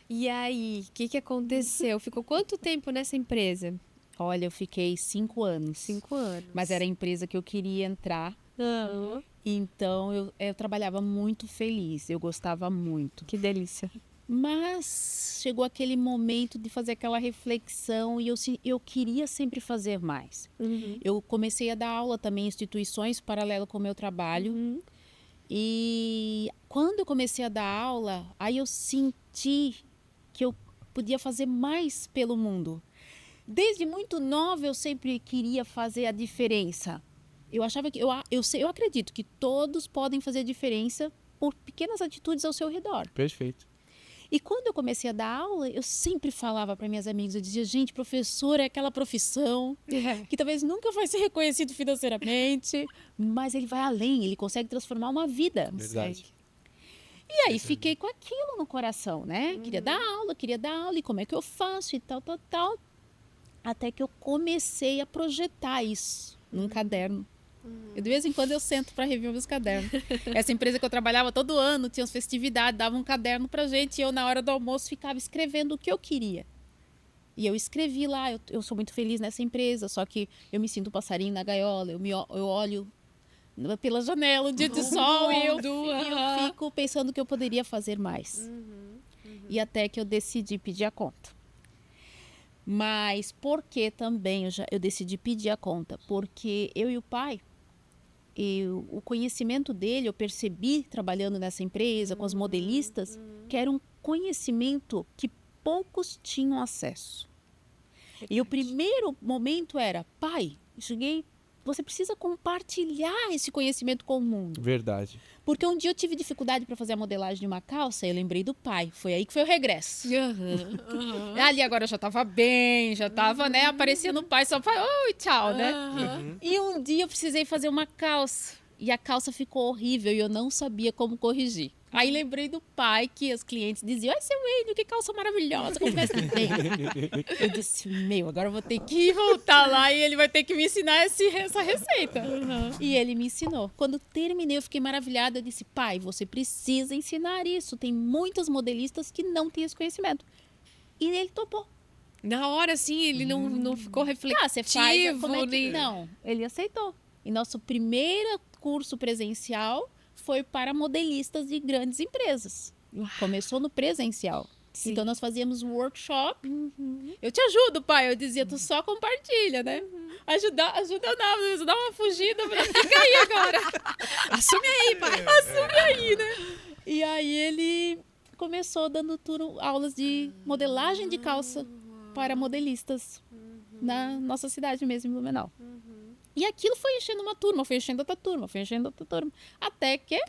E aí, o que aconteceu? Ficou quanto tempo nessa empresa? Olha, eu fiquei 5 anos. 5 anos. Mas era a empresa que eu queria entrar. Então, eu trabalhava muito feliz. Eu gostava muito. Que delícia. Mas chegou aquele momento de fazer aquela reflexão e eu queria sempre fazer mais. Eu comecei a dar aula também em instituições paralelo com o meu trabalho. E quando eu comecei a dar aula, aí eu senti que eu podia fazer mais pelo mundo. Desde muito nova eu sempre queria fazer a diferença. Eu achava que eu acredito que todos podem fazer a diferença por pequenas atitudes ao seu redor. Perfeito. E quando eu comecei a dar aula, eu sempre falava para minhas amigas, eu dizia, gente, professor é aquela profissão que talvez nunca vai ser reconhecido financeiramente, mas ele vai além, ele consegue transformar uma vida. Verdade. E aí fiquei com aquilo no coração, né? Queria dar aula, e como é que eu faço e tal. Até que eu comecei a projetar isso num caderno. De vez em quando eu sento para rever meus cadernos. Essa empresa que eu trabalhava todo ano, tinha as festividades, dava um caderno pra gente e eu na hora do almoço ficava escrevendo o que eu queria. E eu escrevi lá, eu sou muito feliz nessa empresa, só que eu me sinto um passarinho na gaiola, eu olho pela janela, um dia de sol, e eu fico pensando que eu poderia fazer mais. E até que eu decidi pedir a conta. Mas por que também eu decidi pedir a conta? Porque eu e o pai, o conhecimento dele, eu percebi trabalhando nessa empresa com os modelistas, que era um conhecimento que poucos tinham acesso. E o primeiro momento era, pai, você precisa compartilhar esse conhecimento com o mundo. Verdade. Porque um dia eu tive dificuldade para fazer a modelagem de uma calça e eu lembrei do pai. Foi aí que foi o regresso. Ali agora eu já estava bem, já estava, né, aparecendo o pai, só pai, oi, tchau, né? E um dia eu precisei fazer uma calça e a calça ficou horrível e eu não sabia como corrigir. Aí lembrei do pai que os clientes diziam, ai, seu Enio, que calça maravilhosa, como veste bem. Eu disse, agora eu vou ter que voltar lá e ele vai ter que me ensinar essa receita. E ele me ensinou. Quando terminei, eu fiquei maravilhada. Eu disse, pai, você precisa ensinar isso. Tem muitas modelistas que não têm esse conhecimento. E ele topou. Na hora, assim, ele não ficou reflexivo. Você faz, como é que... nem... Não, ele aceitou. E nosso primeiro curso presencial foi para modelistas de grandes empresas. Começou no presencial. Sim. Então, nós fazíamos workshop. Eu te ajudo, pai. Eu dizia, tu só compartilha, né? Ajudar não, dar uma fugida. Fica aí agora. Assume aí, pai. Assume aí, né? E aí, ele começou dando aulas de modelagem de calça para modelistas na nossa cidade mesmo, em Blumenau. E aquilo foi enchendo uma turma, foi enchendo outra turma, foi enchendo outra turma. Até que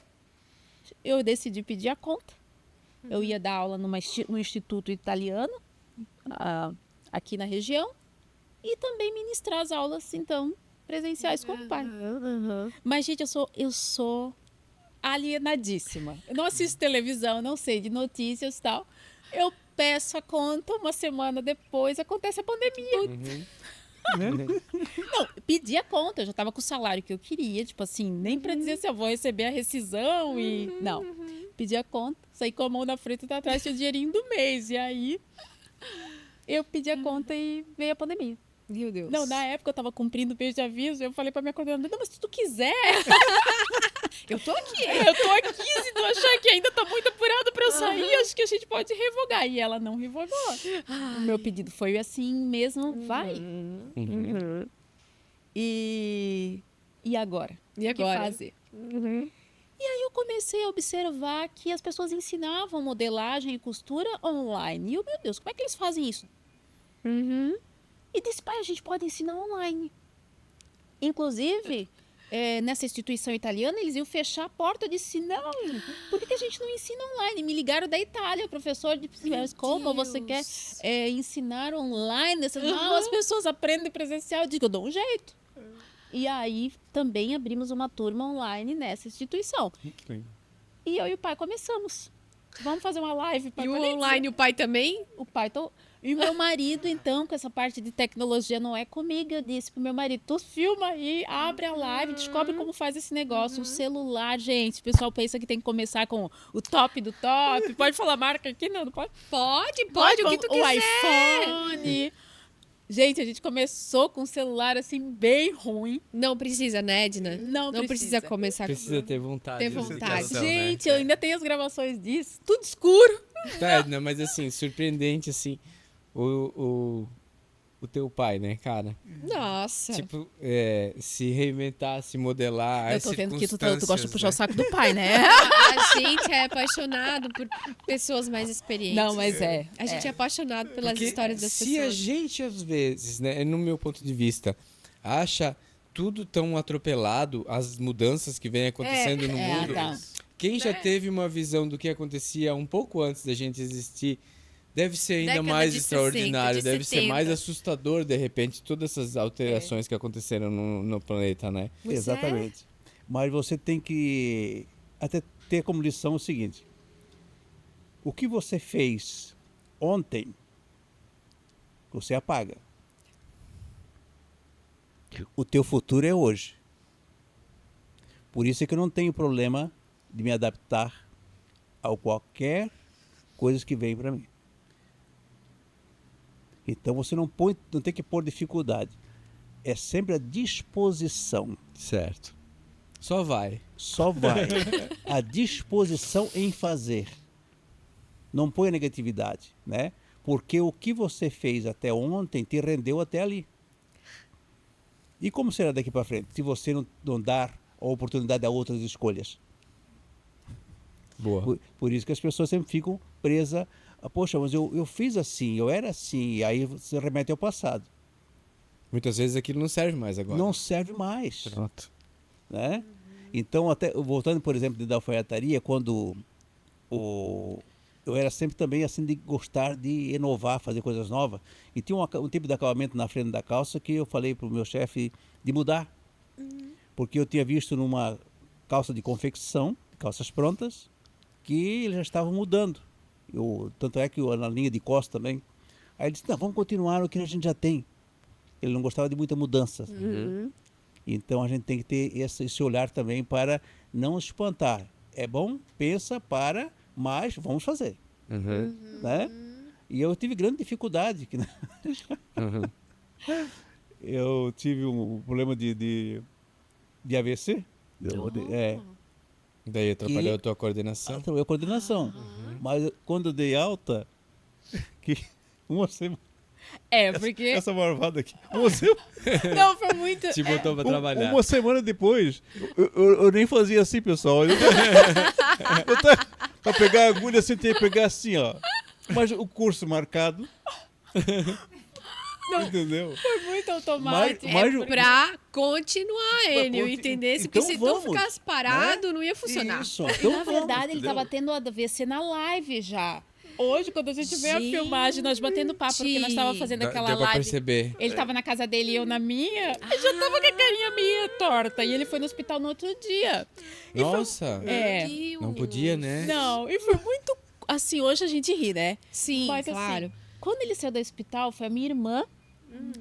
eu decidi pedir a conta. Eu ia dar aula no Instituto Italiano, aqui na região, e também ministrar as aulas, então, presenciais com o pai. Mas, gente, eu sou alienadíssima. Eu não assisto televisão, não sei de notícias e tal. Eu peço a conta, uma semana depois acontece a pandemia. Não, pedi a conta, eu já estava com o salário que eu queria, tipo assim, nem para dizer se eu vou receber a rescisão e... Não, pedi a conta, saí com a mão na frente e atrás, tinha o dinheirinho do mês. E aí, eu pedi a conta e veio a pandemia. Meu Deus. Não, na época eu tava cumprindo o mês de aviso, eu falei pra minha coordenadora, não, mas se tu quiser, Eu tô aqui. se tu achar que ainda tá muito apurado pra eu sair, acho que a gente pode revogar. E ela não revogou. O meu pedido foi assim mesmo, vai. E agora? E O que agora? fazer? E aí eu comecei a observar que as pessoas ensinavam modelagem e costura online. E eu, meu Deus, como é que eles fazem isso? E disse, pai, a gente pode ensinar online. Inclusive, nessa instituição italiana, eles iam fechar a porta. Eu disse, não, por que a gente não ensina online? Me ligaram da Itália, o professor disse, mas como você quer ensinar online? Não, as pessoas aprendem presencial. Eu digo, eu dou um jeito. E aí, também abrimos uma turma online nessa instituição. E eu e o pai começamos. Vamos fazer uma live. E o online, o pai também? O pai... E o meu marido, então, com essa parte de tecnologia, não é comigo. Eu disse pro meu marido, tu filma aí, abre a live, descobre como faz esse negócio. O celular, gente, o pessoal pensa que tem que começar com o top do top. Pode falar marca aqui? Não pode? Pode, o que tu O quiser. iPhone. Gente, a gente começou com um celular, assim, bem ruim. Não precisa, né, Edna? Não precisa precisa. começar Precisa ter vontade. Ter de vontade. dedicação, né? Gente, eu ainda tenho as gravações disso. Tudo escuro. Tá, Edna, mas assim, surpreendente, assim, o teu pai, né, cara? Nossa. Tipo, se reinventar, se modelar, Eu as tô vendo que tu gosta de circunstâncias, puxar o né? saco do pai, né? A gente é apaixonado por pessoas mais experientes. Não, mas A gente é apaixonado pelas Porque histórias das se a pessoas. gente, às vezes, né, no meu ponto de vista, acha tudo tão atropelado, as mudanças que vêm acontecendo no mundo, tá. quem já teve uma visão do que acontecia um pouco antes da gente existir, deve ser ainda Década mais de 60, extraordinário, de deve ser 70. mais assustador, de repente, todas essas alterações que aconteceram no planeta, né? Pois é. Exatamente. Mas você tem que até ter como lição o seguinte: o que você fez ontem, você apaga. O teu futuro é hoje. Por isso é que eu não tenho problema de me adaptar a qualquer coisa que vem para mim. Então você não tem que pôr dificuldade. É sempre a disposição. Certo. Só vai. Só vai. A disposição em fazer. Não põe negatividade, né? Porque o que você fez até ontem te rendeu até ali. E como será daqui para frente, se você não dar a oportunidade a outras escolhas? Boa. Por isso que as pessoas sempre ficam presas. Poxa, mas eu fiz assim, eu era assim, e aí você remete ao passado. Muitas vezes aquilo não serve mais agora. Não serve mais. Pronto. Né? Então, até voltando, por exemplo, da alfaiataria, quando eu era sempre também assim de gostar de inovar, fazer coisas novas. E tinha um tipo de acabamento na frente da calça que eu falei para o meu chefe de mudar. Porque eu tinha visto numa calça de confecção, calças prontas, que eles já estavam mudando. Tanto é que na linha de costas também. Aí ele disse, não, vamos continuar o que a gente já tem. Ele não gostava de muita mudança. Então a gente tem que ter esse olhar também para não espantar. É bom, pensa, mas vamos fazer. Né? E eu tive grande dificuldade. Eu tive um problema de AVC. Daí atrapalhou a tua coordenação. Atrapalhou a coordenação. Mas quando eu dei alta, que uma semana... Porque... Essa marvada aqui. Uma semana... Não, foi muito... Te botou pra trabalhar. Uma semana depois, eu nem fazia assim, pessoal. Pra pegar a agulha, assim, tem que pegar assim, ó. Mas o curso marcado... Entendeu? Foi muito automático. Mas- Pra continuar, Enio, entendesse que então se tu vamos, ficasse parado, não ia funcionar. Isso, E, então na vamos, verdade, ele entendeu? estava tendo a AVC na live já. Hoje, quando a gente vê a filmagem, nós batendo papo, porque nós estávamos fazendo aquela Deu pra live. perceber. Ele tava na casa dele e eu na minha. E já tava com a carinha meio torta. E ele foi no hospital no outro dia. Nossa, É. não podia, né? Não, e foi muito. Assim, hoje a gente ri, né? Sim, Mas claro. assim, quando ele saiu do hospital, foi a minha irmã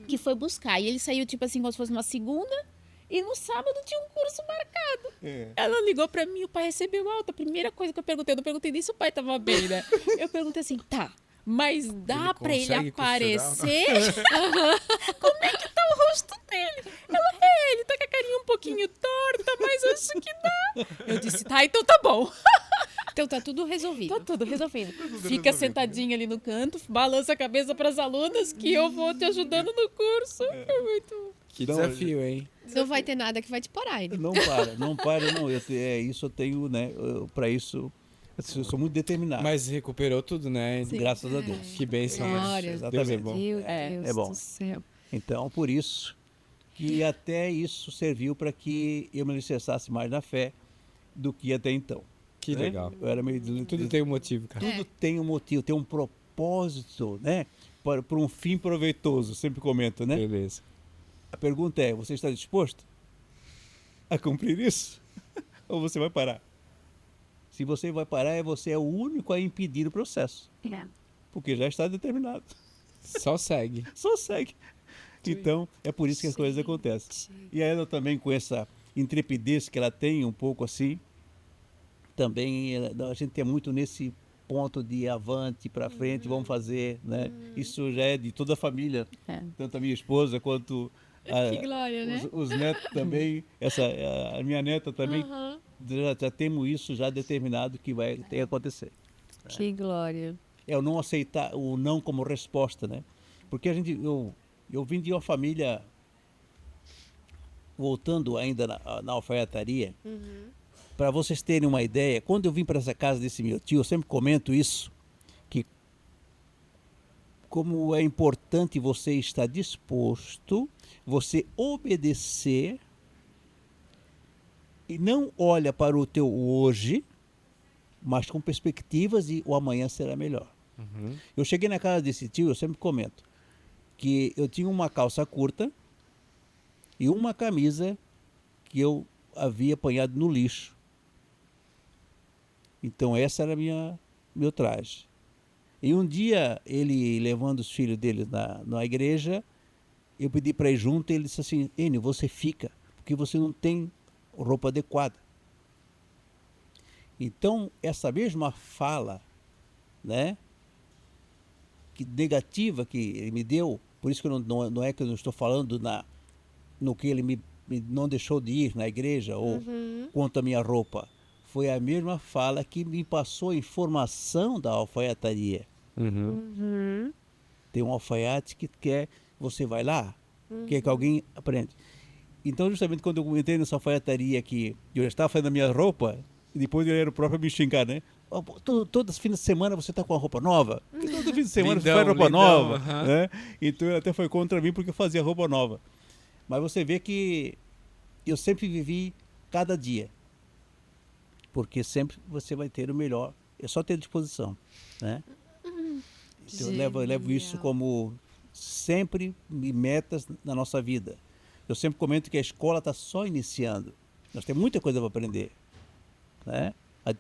que foi buscar. E ele saiu, tipo assim, como se fosse uma segunda. E no sábado tinha um curso marcado. Ela ligou pra mim, o pai recebeu alta. A primeira coisa que eu não perguntei nem se o pai tava bem, né? Eu perguntei assim, tá, mas dá Ele pra ele consegue costurar? aparecer? Como é que tá o rosto dele? Ela, ele tá com a carinha um pouquinho torta, mas acho que dá. Eu disse, tá, então tá bom. Então tá tudo resolvido. Tá tudo resolvido. Fica sentadinha ali no canto, balança a cabeça pras alunas que eu vou te ajudando no curso. É muito... Que Então, desafio, hein? Não vai ter nada que vai te parar, Enio. Não para, não. Isso eu tenho, né? Para isso, eu sou muito determinado. Mas recuperou tudo, né? Graças a Deus. Que bênção, né? Glória. Deus é Exatamente. bom. Meu É, Deus é bom. do céu. Então, por isso que até isso serviu para que eu me alicerçasse mais na fé do que até então. Que né? legal. Eu era meio Tudo tem um motivo, cara. Tudo tem um motivo, tem um propósito, né? Para um fim proveitoso, sempre comento, né? Beleza. A pergunta é, você está disposto a cumprir isso? Ou você vai parar? Se você vai parar, você é o único a impedir o processo. Porque já está determinado. Só segue. Só segue. Então, é por isso que as coisas acontecem. E ela também, com essa intrepidez que ela tem, um pouco assim, também a gente é muito nesse ponto de avante, para frente, vamos fazer, né? Isso já é de toda a família, tanto a minha esposa quanto Que glória, né? os netos também, a minha neta também, já temos isso já determinado que vai ter que acontecer. Que glória. É o não aceitar o não como resposta, né? Porque eu vim de uma família, voltando ainda na alfaiataria, para vocês terem uma ideia, quando eu vim para essa casa desse meu tio, eu sempre comento isso, que como é importante você estar disposto, você obedecer e não olha para o teu hoje, mas com perspectivas e o amanhã será melhor. Eu cheguei na casa desse tio, eu sempre comento, que eu tinha uma calça curta e uma camisa que eu havia apanhado no lixo. Então essa era meu traje. E um dia, ele levando os filhos dele na igreja, eu pedi para ir junto e ele disse assim, Enio, você fica, porque você não tem roupa adequada. Então, essa mesma fala, né, negativa que ele me deu, por isso que não é que eu não estou falando no que ele me não deixou de ir na igreja ou quanto à minha roupa, foi a mesma fala que me passou a informação da alfaiataria. Tem um alfaiate que quer, você vai lá, quer que alguém aprenda. Então, justamente quando eu entrei nessa alfaiataria que eu já estava fazendo a minha roupa, e depois ele era o próprio me xingar, né? Todas as fins de semana você está com uma roupa nova? E todo fim de semana você faz roupa nova. Né? Então ele até foi contra mim porque eu fazia roupa nova. Mas você vê que eu sempre vivi cada dia. Porque sempre você vai ter o melhor. É só ter disposição. Né? Então eu levo isso como sempre metas na nossa vida. Eu sempre comento que a escola está só iniciando. Nós temos muita coisa para aprender. Né?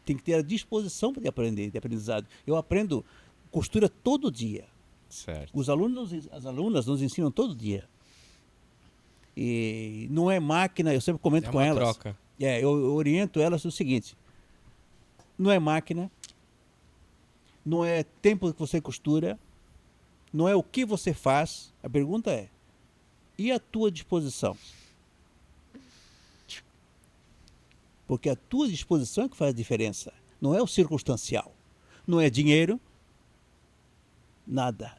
Tem que ter a disposição de aprender, de aprendizado. Eu aprendo costura todo dia. Certo. As alunas nos ensinam todo dia. E não é máquina, eu sempre comento com elas. Troca. Eu oriento elas o seguinte: não é máquina, não é tempo que você costura, não é o que você faz. A pergunta é: e a tua disposição? Porque a tua disposição é que faz a diferença. Não é o circunstancial. Não é dinheiro. Nada.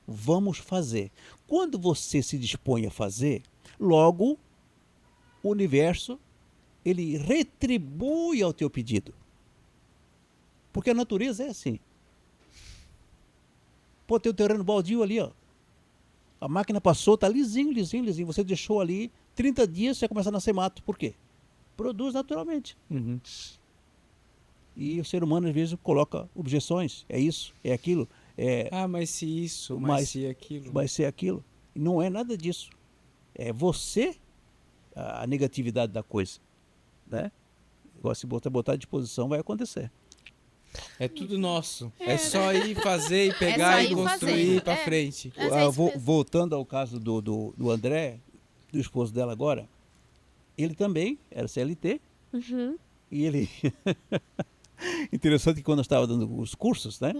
Vamos fazer. Quando você se dispõe a fazer, logo o universo ele retribui ao teu pedido. Porque a natureza é assim. Pô, tem um terreno baldio ali, ó. A máquina passou, tá lisinho, lisinho, lisinho. Você deixou ali 30 dias, você começa a nascer mato. Por quê? Produz naturalmente. Uhum. E o ser humano, às vezes, coloca objeções. É isso, é aquilo, Mas se isso, Mas- mas se aquilo. vai ser aquilo. E não é nada disso. É você a negatividade da coisa. Né? Igual se botar à disposição, vai acontecer. É tudo nosso. É só ir fazer e pegar só e ir construir fazer. pra É. frente. Mas é isso mesmo. Voltando ao caso do André, do esposo dela agora, ele também era CLT. E ele... Interessante que quando eu estava dando os cursos, né?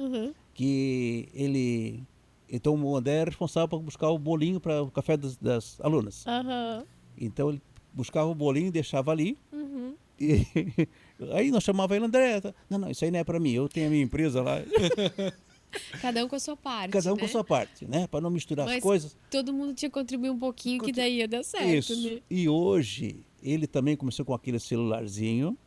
Que ele... Então o André era responsável por buscar o bolinho para o café das alunas. Então ele buscava o bolinho e deixava ali. E aí nós chamava ele, André. Não, isso aí não é para mim, eu tenho a minha empresa lá. Cada um com a sua parte. Cada um né? com a sua parte, né? Para não misturar as Mas coisas. todo mundo tinha que contribuir um pouquinho, que daí ia dar certo, Isso. né? E hoje ele também começou com aquele celularzinho.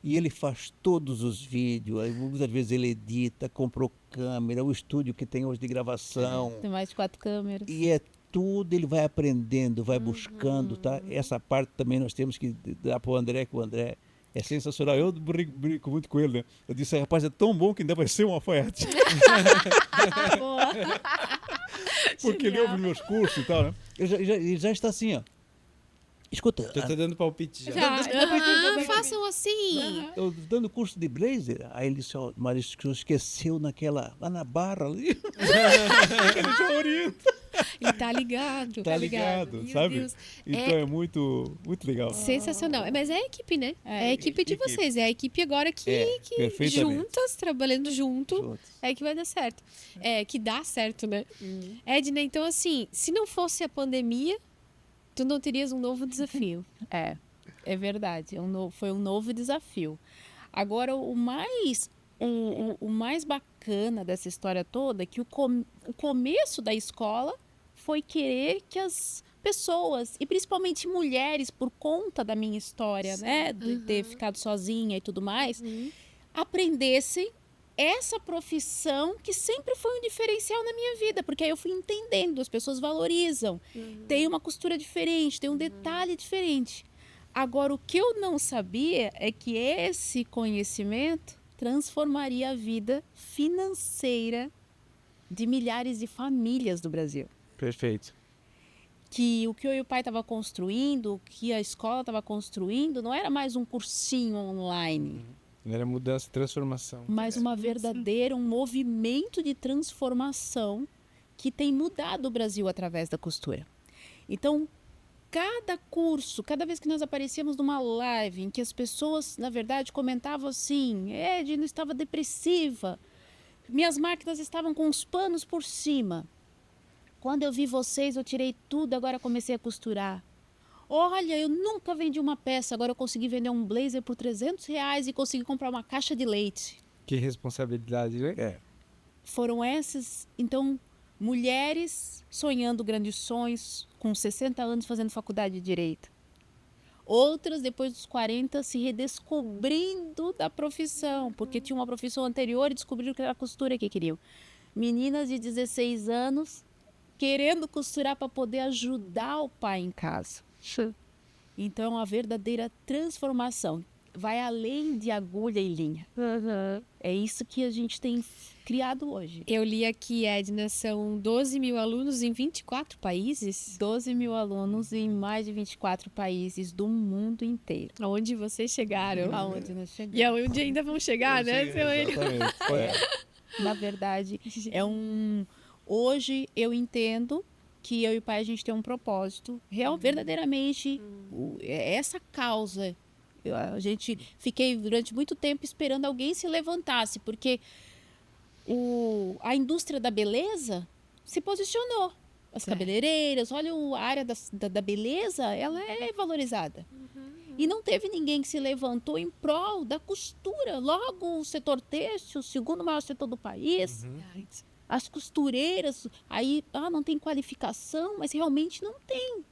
E ele faz todos os vídeos, aí muitas vezes ele edita, comprou câmera, o estúdio que tem hoje de gravação. Tem mais de 4 câmeras. E é tudo, ele vai aprendendo, vai buscando, tá? Essa parte também nós temos que dar para o André, que o André é sensacional. Eu brinco muito com ele, né? Eu disse, rapaz, é tão bom que ainda vai ser um alfaiate. Porque ele ouve meus cursos e tal, né? Ele já está assim, ó. Escuta, Já tá dando palpite já. Façam assim. eu dando curso de blazer, aí ele disse, ó, mas esqueceu lá na barra ali. Ele já orienta. E tá ligado. Tá ligado, Meu sabe? Deus. Então é muito, muito legal. Sensacional. Mas é a equipe, né? É a equipe de equipe. vocês. É a equipe agora que perfeitamente. juntas, trabalhando junto, Juntos. é que vai dar certo. É, que dá certo, né? Edna, então assim, se não fosse a pandemia, tu não terias um novo desafio. É verdade. Foi um novo desafio. Agora, o mais bacana dessa história toda é que o começo da escola foi querer que as pessoas, e principalmente mulheres, por conta da minha história, né, de ter ficado sozinha e tudo mais, aprendessem essa profissão que sempre foi um diferencial na minha vida, porque aí eu fui entendendo, as pessoas valorizam, tem uma costura diferente, tem um detalhe diferente. Agora, o que eu não sabia é que esse conhecimento transformaria a vida financeira de milhares de famílias do Brasil. Perfeito. Que o que eu e o pai estava construindo, o que a escola estava construindo, não era mais um cursinho online, Era mudança, transformação. mas um movimento de transformação que tem mudado o Brasil através da costura. Então, cada curso, cada vez que nós aparecíamos numa live em que as pessoas, na verdade, comentavam assim, Edna estava depressiva, minhas máquinas estavam com os panos por cima. Quando eu vi vocês, eu tirei tudo, agora comecei a costurar. Olha, eu nunca vendi uma peça, agora eu consegui vender um blazer por R$300 e consegui comprar uma caixa de leite. Que responsabilidade, né? Foram essas, então, mulheres sonhando grandes sonhos, com 60 anos fazendo faculdade de Direito. Outras, depois dos 40, se redescobrindo da profissão, porque tinham uma profissão anterior e descobriram que era a costura que queriam. Meninas de 16 anos querendo costurar para poder ajudar o pai em casa. Então, é uma verdadeira transformação. Vai além de agulha e linha. É isso que a gente tem criado hoje. Eu li aqui, Edna, são 12 mil alunos em 24 países. 12 mil alunos em mais de 24 países do mundo inteiro. Aonde vocês chegaram. Aonde nós chegamos. E aonde ainda vão chegar, né? Seu Enio? Na verdade, hoje eu entendo que eu e o pai a gente tem um propósito. Verdadeiramente, essa causa. Fiquei durante muito tempo esperando alguém se levantasse, porque a indústria da beleza se posicionou. As cabeleireiras, olha, a área da beleza, ela é valorizada. E não teve ninguém que se levantou em prol da costura. Logo, o setor têxtil, o segundo maior setor do país, as costureiras, aí não tem qualificação, mas realmente não tem.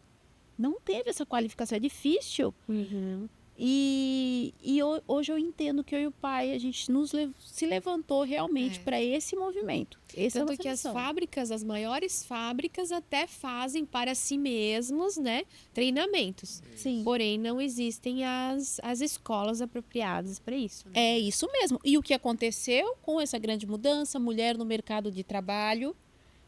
Não teve essa qualificação, é difícil. Hoje eu entendo que eu e o pai, a gente se levantou realmente para esse movimento. Essa é a Tanto nossa que as missão. fábricas, as maiores fábricas, até fazem para si mesmos, né, treinamentos. Sim. Porém, não existem as escolas apropriadas para isso. Né? É isso mesmo. E o que aconteceu com essa grande mudança, mulher no mercado de trabalho,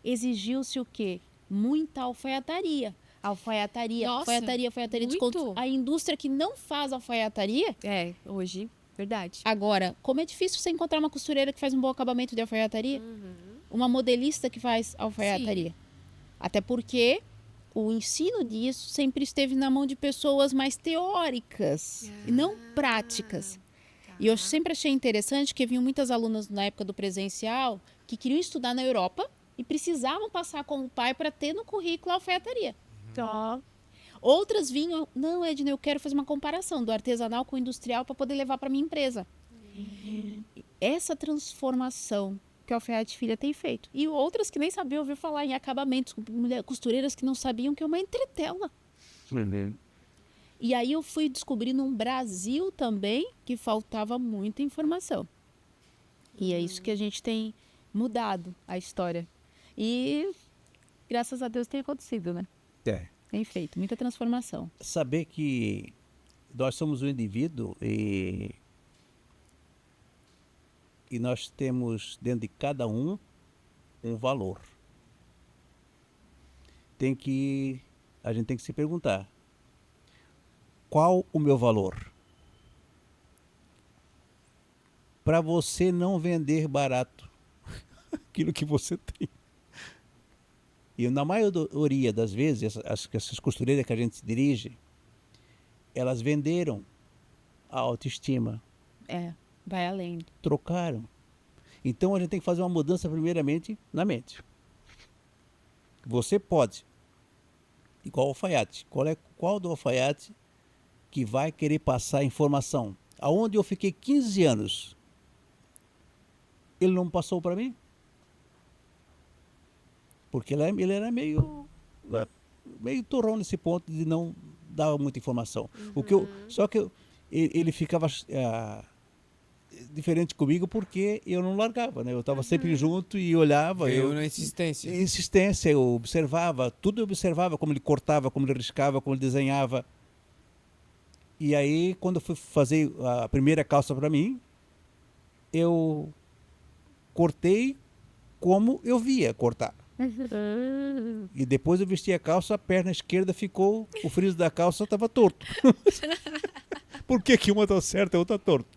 exigiu-se o quê? Muita alfaiataria. Alfaiataria, Nossa, alfaiataria, desconto. muito. A indústria que não faz alfaiataria, É, hoje, verdade. agora, como é difícil você encontrar uma costureira que faz um bom acabamento de alfaiataria? Uma modelista que faz alfaiataria. Até porque o ensino disso sempre esteve na mão de pessoas mais teóricas e não práticas. E eu sempre achei interessante que vinham muitas alunas na época do presencial que queriam estudar na Europa e precisavam passar com o pai para ter no currículo a alfaiataria. Outras vinham, não, Edna, eu quero fazer uma comparação do artesanal com o industrial para poder levar para minha empresa. Essa transformação que a Alfaiate Filha tem feito. E outras que nem sabiam ouvir falar em acabamentos, costureiras que não sabiam que é uma entretela. E aí eu fui descobrindo um Brasil também que faltava muita informação. E é isso que a gente tem mudado a história. E graças a Deus tem acontecido, né? Tem feito muita transformação. Saber que nós somos um indivíduo e nós temos dentro de cada um valor. A gente tem que se perguntar, qual o meu valor? Para você não vender barato aquilo que você tem. E na maioria das vezes, essas costureiras que a gente se dirige, elas venderam a autoestima. Vai além. Trocaram. Então a gente tem que fazer uma mudança primeiramente na mente. Você pode, igual o alfaiate. Qual do alfaiate que vai querer passar informação? Aonde eu fiquei 15 anos, ele não passou para mim? Porque ele era meio torrão nesse ponto de não dar muita informação. Ele ficava diferente comigo porque eu não largava, né? Eu estava sempre junto e olhava. Eu na insistência. Eu observava, tudo eu observava, como ele cortava, como ele riscava, como ele desenhava. E aí, quando eu fui fazer a primeira calça para mim, eu cortei como eu via cortar. E depois eu vesti a calça, a perna esquerda ficou, o friso da calça estava torto. Por que uma está certa e a outra torta?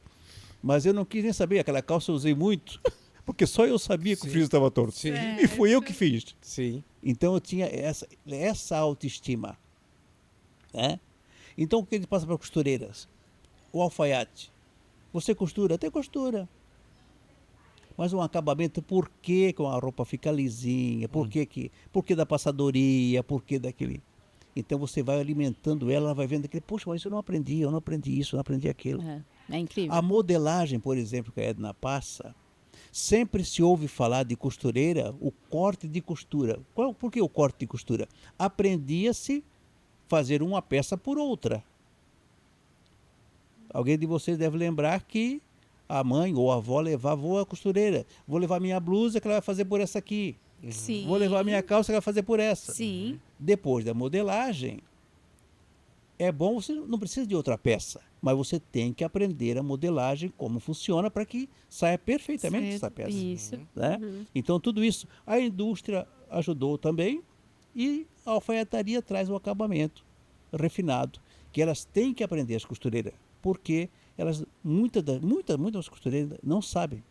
Mas eu não quis nem saber, aquela calça eu usei muito, porque só eu sabia que o friso estava torto. Sim. E fui eu que fiz. Sim. Então eu tinha essa autoestima. Né? Então o que ele passa para costureiras? O alfaiate. Você costura? Até costura. Mas um acabamento, por que a roupa fica lisinha? Por que da passadoria? Por que daquele... Então você vai alimentando ela vai vendo aquele, poxa, mas eu não aprendi isso, eu não aprendi aquilo. É incrível. A modelagem, por exemplo, que a Edna passa, sempre se ouve falar de costureira, o corte de costura. Por que o corte de costura? Aprendia-se fazer uma peça por outra. Alguém de vocês deve lembrar que a mãe ou a avó levava a costureira. Vou levar minha blusa que ela vai fazer por essa aqui. Sim. Vou levar minha calça que ela vai fazer por essa. Sim. Depois da modelagem, é bom, você não precisa de outra peça, mas você tem que aprender a modelagem, como funciona, para que saia perfeitamente essa peça. Isso. Né? Então, tudo isso, a indústria ajudou também e a alfaiataria traz o acabamento refinado, que elas têm que aprender, as costureiras, porque muitas costureiras não sabem.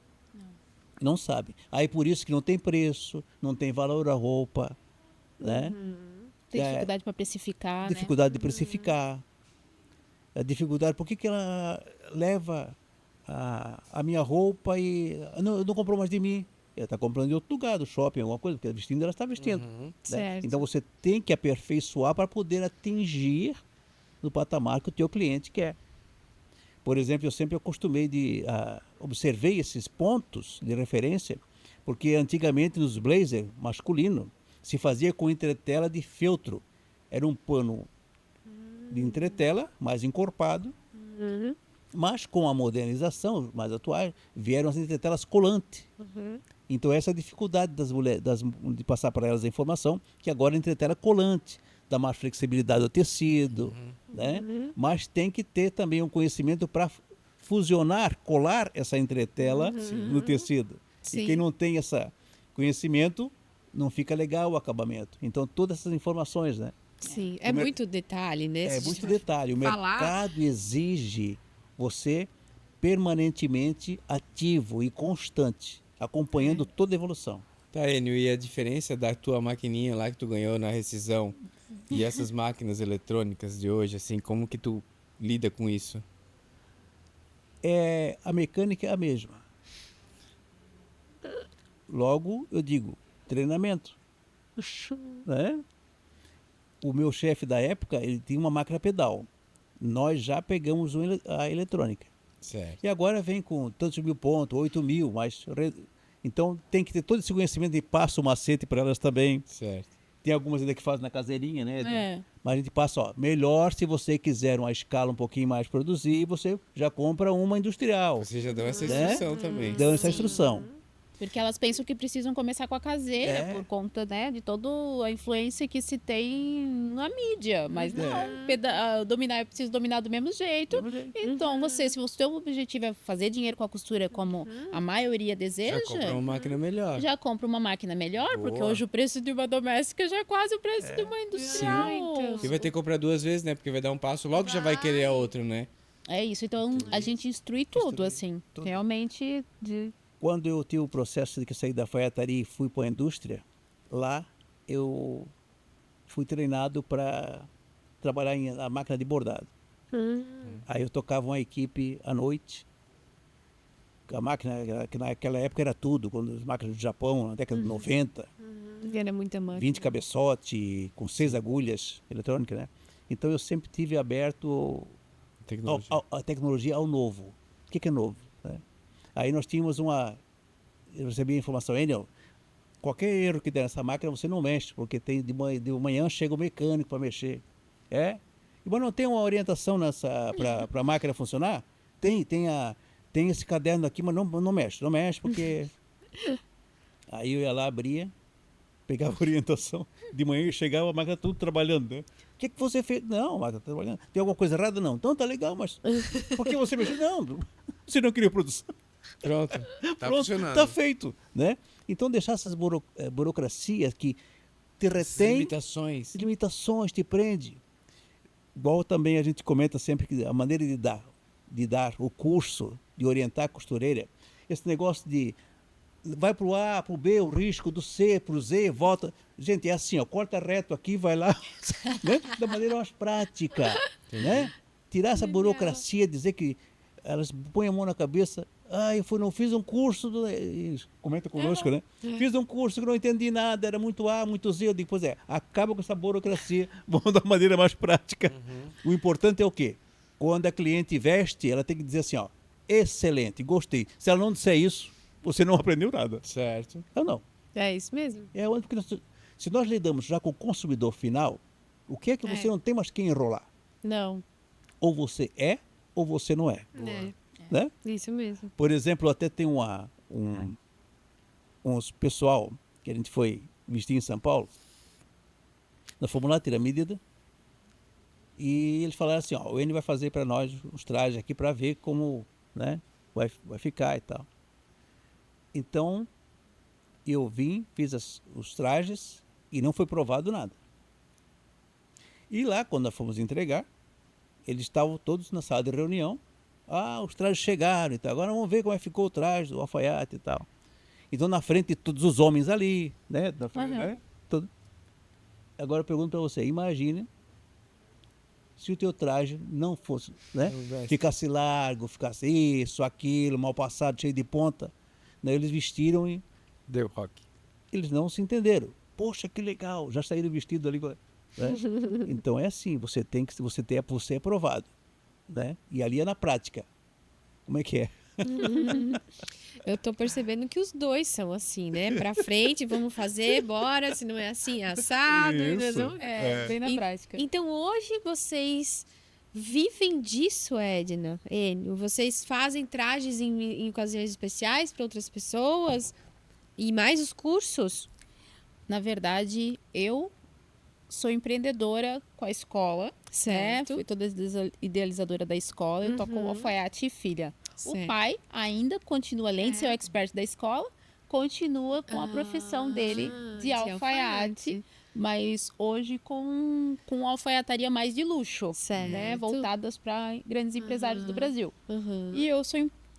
Não sabem. Aí por isso que não tem preço, não tem valor a roupa, né? Tem dificuldade para precificar, dificuldade de precificar. A dificuldade, por que ela leva a minha roupa e não comprou mais de mim? Ela está comprando em outro lugar, do shopping, alguma coisa, porque vestindo ela está vestindo. Né? Certo. Então você tem que aperfeiçoar para poder atingir no patamar que o teu cliente quer. Por exemplo, eu sempre acostumei observei esses pontos de referência, porque antigamente nos blazers masculinos se fazia com entretela de feltro. Era um pano de entretela, mais encorpado, Mas com a modernização mais atual, vieram as entretelas colantes. Então essa é a dificuldade das mulheres de passar para elas a informação, que agora a entretela colante, dá mais flexibilidade ao tecido, né? Mas tem que ter também um conhecimento para fusionar, colar essa entretela no tecido. Sim. E quem não tem esse conhecimento, não fica legal o acabamento. Então todas essas informações, né? Sim, é O mer- muito detalhe, né? É Se a muito gente detalhe. O falar- mercado exige você permanentemente ativo e constante, acompanhando toda a evolução. Tá, Enio, e a diferença da tua maquininha lá que tu ganhou na rescisão e essas máquinas eletrônicas de hoje, assim, como que tu lida com isso? A mecânica é a mesma. Logo, eu digo, treinamento. Né? O meu chefe da época, ele tinha uma máquina pedal. Nós já pegamos a eletrônica. Certo. E agora vem com tantos mil pontos, 8.000, mas... Então tem que ter todo esse conhecimento e passa o macete para elas também. Certo. Tem algumas ainda que fazem na caseirinha, né? É. Mas a gente passa, ó, melhor se você quiser uma escala um pouquinho mais produzir, você já compra uma industrial. Você já deu essa Né? instrução também. Dando essa instrução. Porque elas pensam que precisam começar com a caseira, É. por conta, né, de toda a influência que se tem na mídia. Mas não, dominar, eu preciso dominar do mesmo jeito. Então, se o seu objetivo é fazer dinheiro com a costura, como a maioria deseja, Já comprou uma máquina melhor. já compra uma máquina melhor, porque Boa. hoje o preço de uma doméstica já é quase o preço de uma industrial. Muito. E vai ter que comprar duas vezes, né? Porque vai dar um passo, logo já vai querer a outra, né? É isso, então a gente instrui tudo, assim. tudo. Realmente, Quando eu tive o processo de que saí da alfaiataria e fui para a indústria, lá eu fui treinado para trabalhar na máquina de bordado. Aí eu tocava uma equipe à noite. A máquina, que naquela época era tudo, quando as máquinas do Japão, na década de 90, Era muita máquina. 20 cabeçote, com 6 agulhas eletrônicas, né? Então eu sempre tive aberto Tecnologia. a tecnologia ao novo. O que é novo? Né? Aí nós tínhamos eu recebi a informação, Enel, qualquer erro que der nessa máquina você não mexe, porque tem de manhã chega o mecânico para mexer. Mas não tem uma orientação para a máquina funcionar? Tem esse caderno aqui, mas não mexe, porque... Aí eu ia lá, abria, pegava a orientação, de manhã chegava, a máquina tudo trabalhando, né? O que você fez? Não, a máquina está trabalhando. Tem alguma coisa errada? Não. Então tá legal, mas por que você mexeu? Não, você não queria produção. Pronto. Tá Pronto, funcionando. tá feito, né? Então deixar essas burocracias que te retém, Limitações. limitações, te prende. Igual também a gente comenta sempre que a maneira de dar o curso, de orientar a costureira, esse negócio de vai pro A, pro B, o risco do C pro Z, volta. Gente, é assim, ó, corta reto aqui, vai lá, né? Da maneira mais prática, né? Tirar essa burocracia, dizer que elas põem a mão na cabeça. Não fiz um curso, comenta conosco, né? Fiz um curso que não entendi nada, era muito A, muito Z. Eu digo, pois acaba com essa burocracia, vamos da maneira mais prática. O importante é o quê? Quando a cliente veste, ela tem que dizer assim, ó, excelente, gostei. Se ela não disser isso, você não aprendeu nada. Certo. Não. É isso mesmo? Porque se nós lidamos já com o consumidor final, o que é que você não tem mais que enrolar? Não. Ou você é, ou você não é. Né? Isso mesmo. Por exemplo, até tem uns pessoal que a gente foi vestir em São Paulo. Nós fomos lá tirar a medida e eles falaram assim, ó, o Enio vai fazer para nós os trajes aqui para ver como, né, vai ficar e tal. Então, eu fiz os trajes e não foi provado nada. E lá, quando nós fomos entregar, eles estavam todos na sala de reunião. Os trajes chegaram e tal. Agora vamos ver como é que ficou o traje do alfaiate e tal. Então, na frente de todos os homens ali, né? Agora eu pergunto para você, imagine se o teu traje não fosse, né? Ficasse largo, ficasse isso, aquilo, mal passado, cheio de ponta. Né? Eles vestiram e Deu rock. eles não se entenderam. Poxa, que legal, já saíram vestidos ali. Né? Então é assim, você é aprovado. Né? E ali é na prática. Como é que é? Eu tô percebendo que os dois são assim, né? Pra frente, vamos fazer, bora, se não é assim, é assado. Isso. Nós vamos- bem na E- prática. Então hoje vocês vivem disso, Edna? Enio? Vocês fazem trajes em ocasiões especiais para outras pessoas? E mais os cursos? Na verdade, eu sou empreendedora com a escola, né? Fui toda idealizadora da escola, eu toco alfaiate e filha. Certo. O pai ainda continua, além de ser o expert da escola, continua com a profissão dele de alfaiate, mas hoje com alfaiataria mais de luxo, Certo. né? Voltadas para grandes empresários do Brasil. Uhum. E eu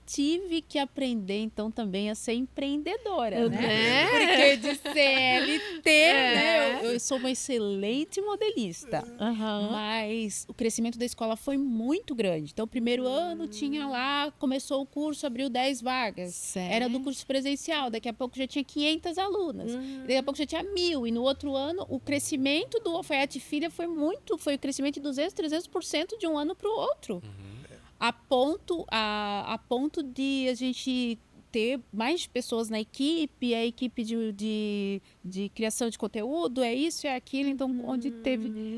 tive que aprender, então, também a ser empreendedora, né? Né? Porque de CLT, né? Eu sou uma excelente modelista. Mas o crescimento da escola foi muito grande. Então, o primeiro ano tinha lá, começou o curso, abriu 10 vagas. Certo. Era do curso presencial. Daqui a pouco já tinha 500 alunas. Daqui a pouco já tinha 1.000. E no outro ano, o crescimento do alfaiate filha foi o crescimento de 200%, 300% de um ano para o outro. A ponto de a gente ter mais pessoas na equipe, a equipe de criação de conteúdo, é isso, é aquilo. Então, onde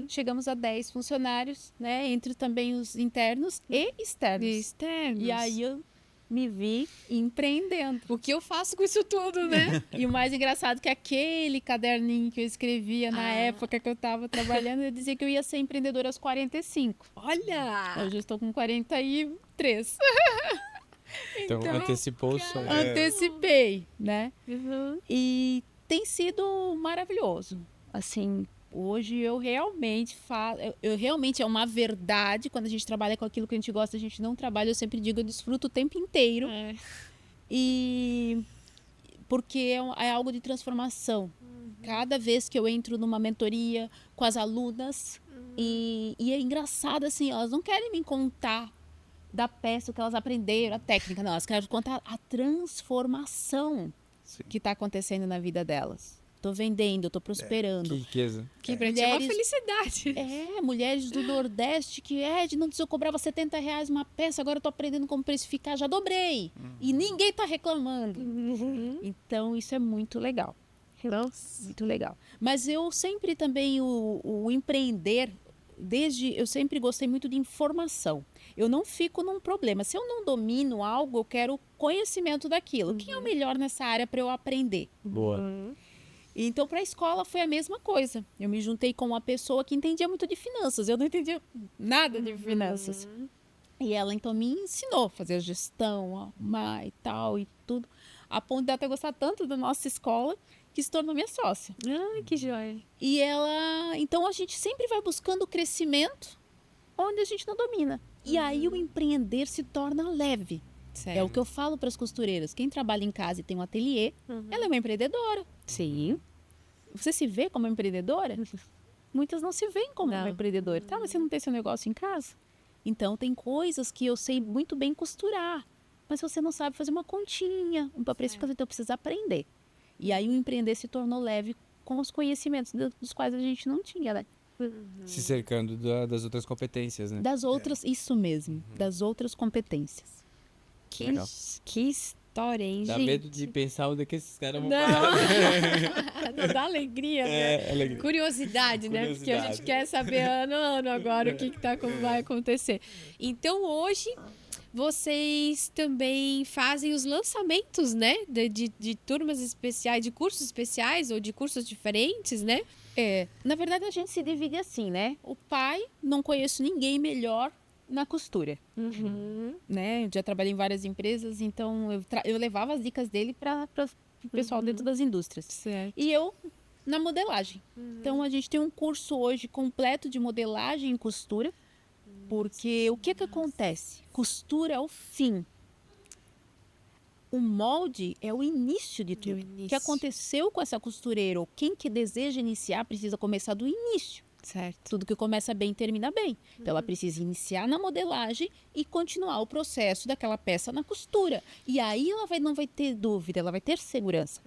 chegamos a 10 funcionários, né? Entre também os internos e externos. E aí eu me vi empreendendo. O que eu faço com isso tudo, né? E o mais engraçado é que aquele caderninho que eu escrevia na época que eu estava trabalhando, eu dizia que eu ia ser empreendedora aos 45. Olha! Hoje eu estou com 43. Então, antecipou o sonho. Antecipei, né? E tem sido maravilhoso. Assim, hoje eu realmente faço... Eu realmente, é uma verdade, quando a gente trabalha com aquilo que a gente gosta, a gente não trabalha. Eu sempre digo, eu desfruto o tempo inteiro. E... Porque é algo de transformação. Cada vez que eu entro numa mentoria com as alunas, e é engraçado, assim, elas não querem me contar da peça, o que elas aprenderam, a técnica, não, elas querem contar a transformação que está acontecendo na vida delas. Estou vendendo, estou prosperando. Que riqueza. Que pra ti é uma felicidade. Mulheres do Nordeste que, antes eu cobrava R$70 uma peça, agora eu estou aprendendo como precificar, já dobrei. E ninguém está reclamando. Então, isso é muito legal. Muito legal. Mas eu sempre também, o empreender, eu sempre gostei muito de informação. Eu não fico num problema. Se eu não domino algo, eu quero conhecimento daquilo. Quem é o melhor nessa área para eu aprender? Boa. Então, para a escola foi a mesma coisa. Eu me juntei com uma pessoa que entendia muito de finanças. Eu não entendia nada de finanças. E ela, então, me ensinou a fazer a gestão, arrumar e tal, e tudo. A ponto de ela ter gostado tanto da nossa escola, que se tornou minha sócia. Que joia. E ela... Então, a gente sempre vai buscando crescimento onde a gente não domina. E aí, o empreender se torna leve. Certo. É o que eu falo para as costureiras. Quem trabalha em casa e tem um ateliê, ela é uma empreendedora. Sim. Você se vê como empreendedora? Muitas não se veem como uma empreendedora. Tá, mas você não tem seu negócio em casa? Então, tem coisas que eu sei muito bem costurar. Mas você não sabe fazer uma continha, um papel, então precisa aprender. E aí, o empreender se tornou leve com os conhecimentos dos quais a gente não tinha, né? Se cercando das outras competências, né? Das outras, isso mesmo, das outras competências. Que história, hein, Dá gente? medo de pensar onde é que esses caras vão Não. parar. Não dá alegria, né? Alegria. Curiosidade, né? Porque a gente quer saber ano a ano agora como vai acontecer. Então, hoje, vocês também fazem os lançamentos, né? De turmas especiais, de cursos especiais ou de cursos diferentes, né? Na verdade, a gente se divide assim, né? O pai, não conheço ninguém melhor na costura, né? Eu já trabalhei em várias empresas, então eu levava as dicas dele para o pessoal dentro das indústrias. Certo. E eu na modelagem. Então, a gente tem um curso hoje completo de modelagem e costura, porque o que acontece? Costura é o fim. O molde é o início de tudo. O que aconteceu com essa costureira, ou quem que deseja iniciar, precisa começar do início. Certo. Tudo que começa bem, termina bem. Então, ela precisa iniciar na modelagem e continuar o processo daquela peça na costura. E aí, ela não vai ter dúvida, ela vai ter segurança.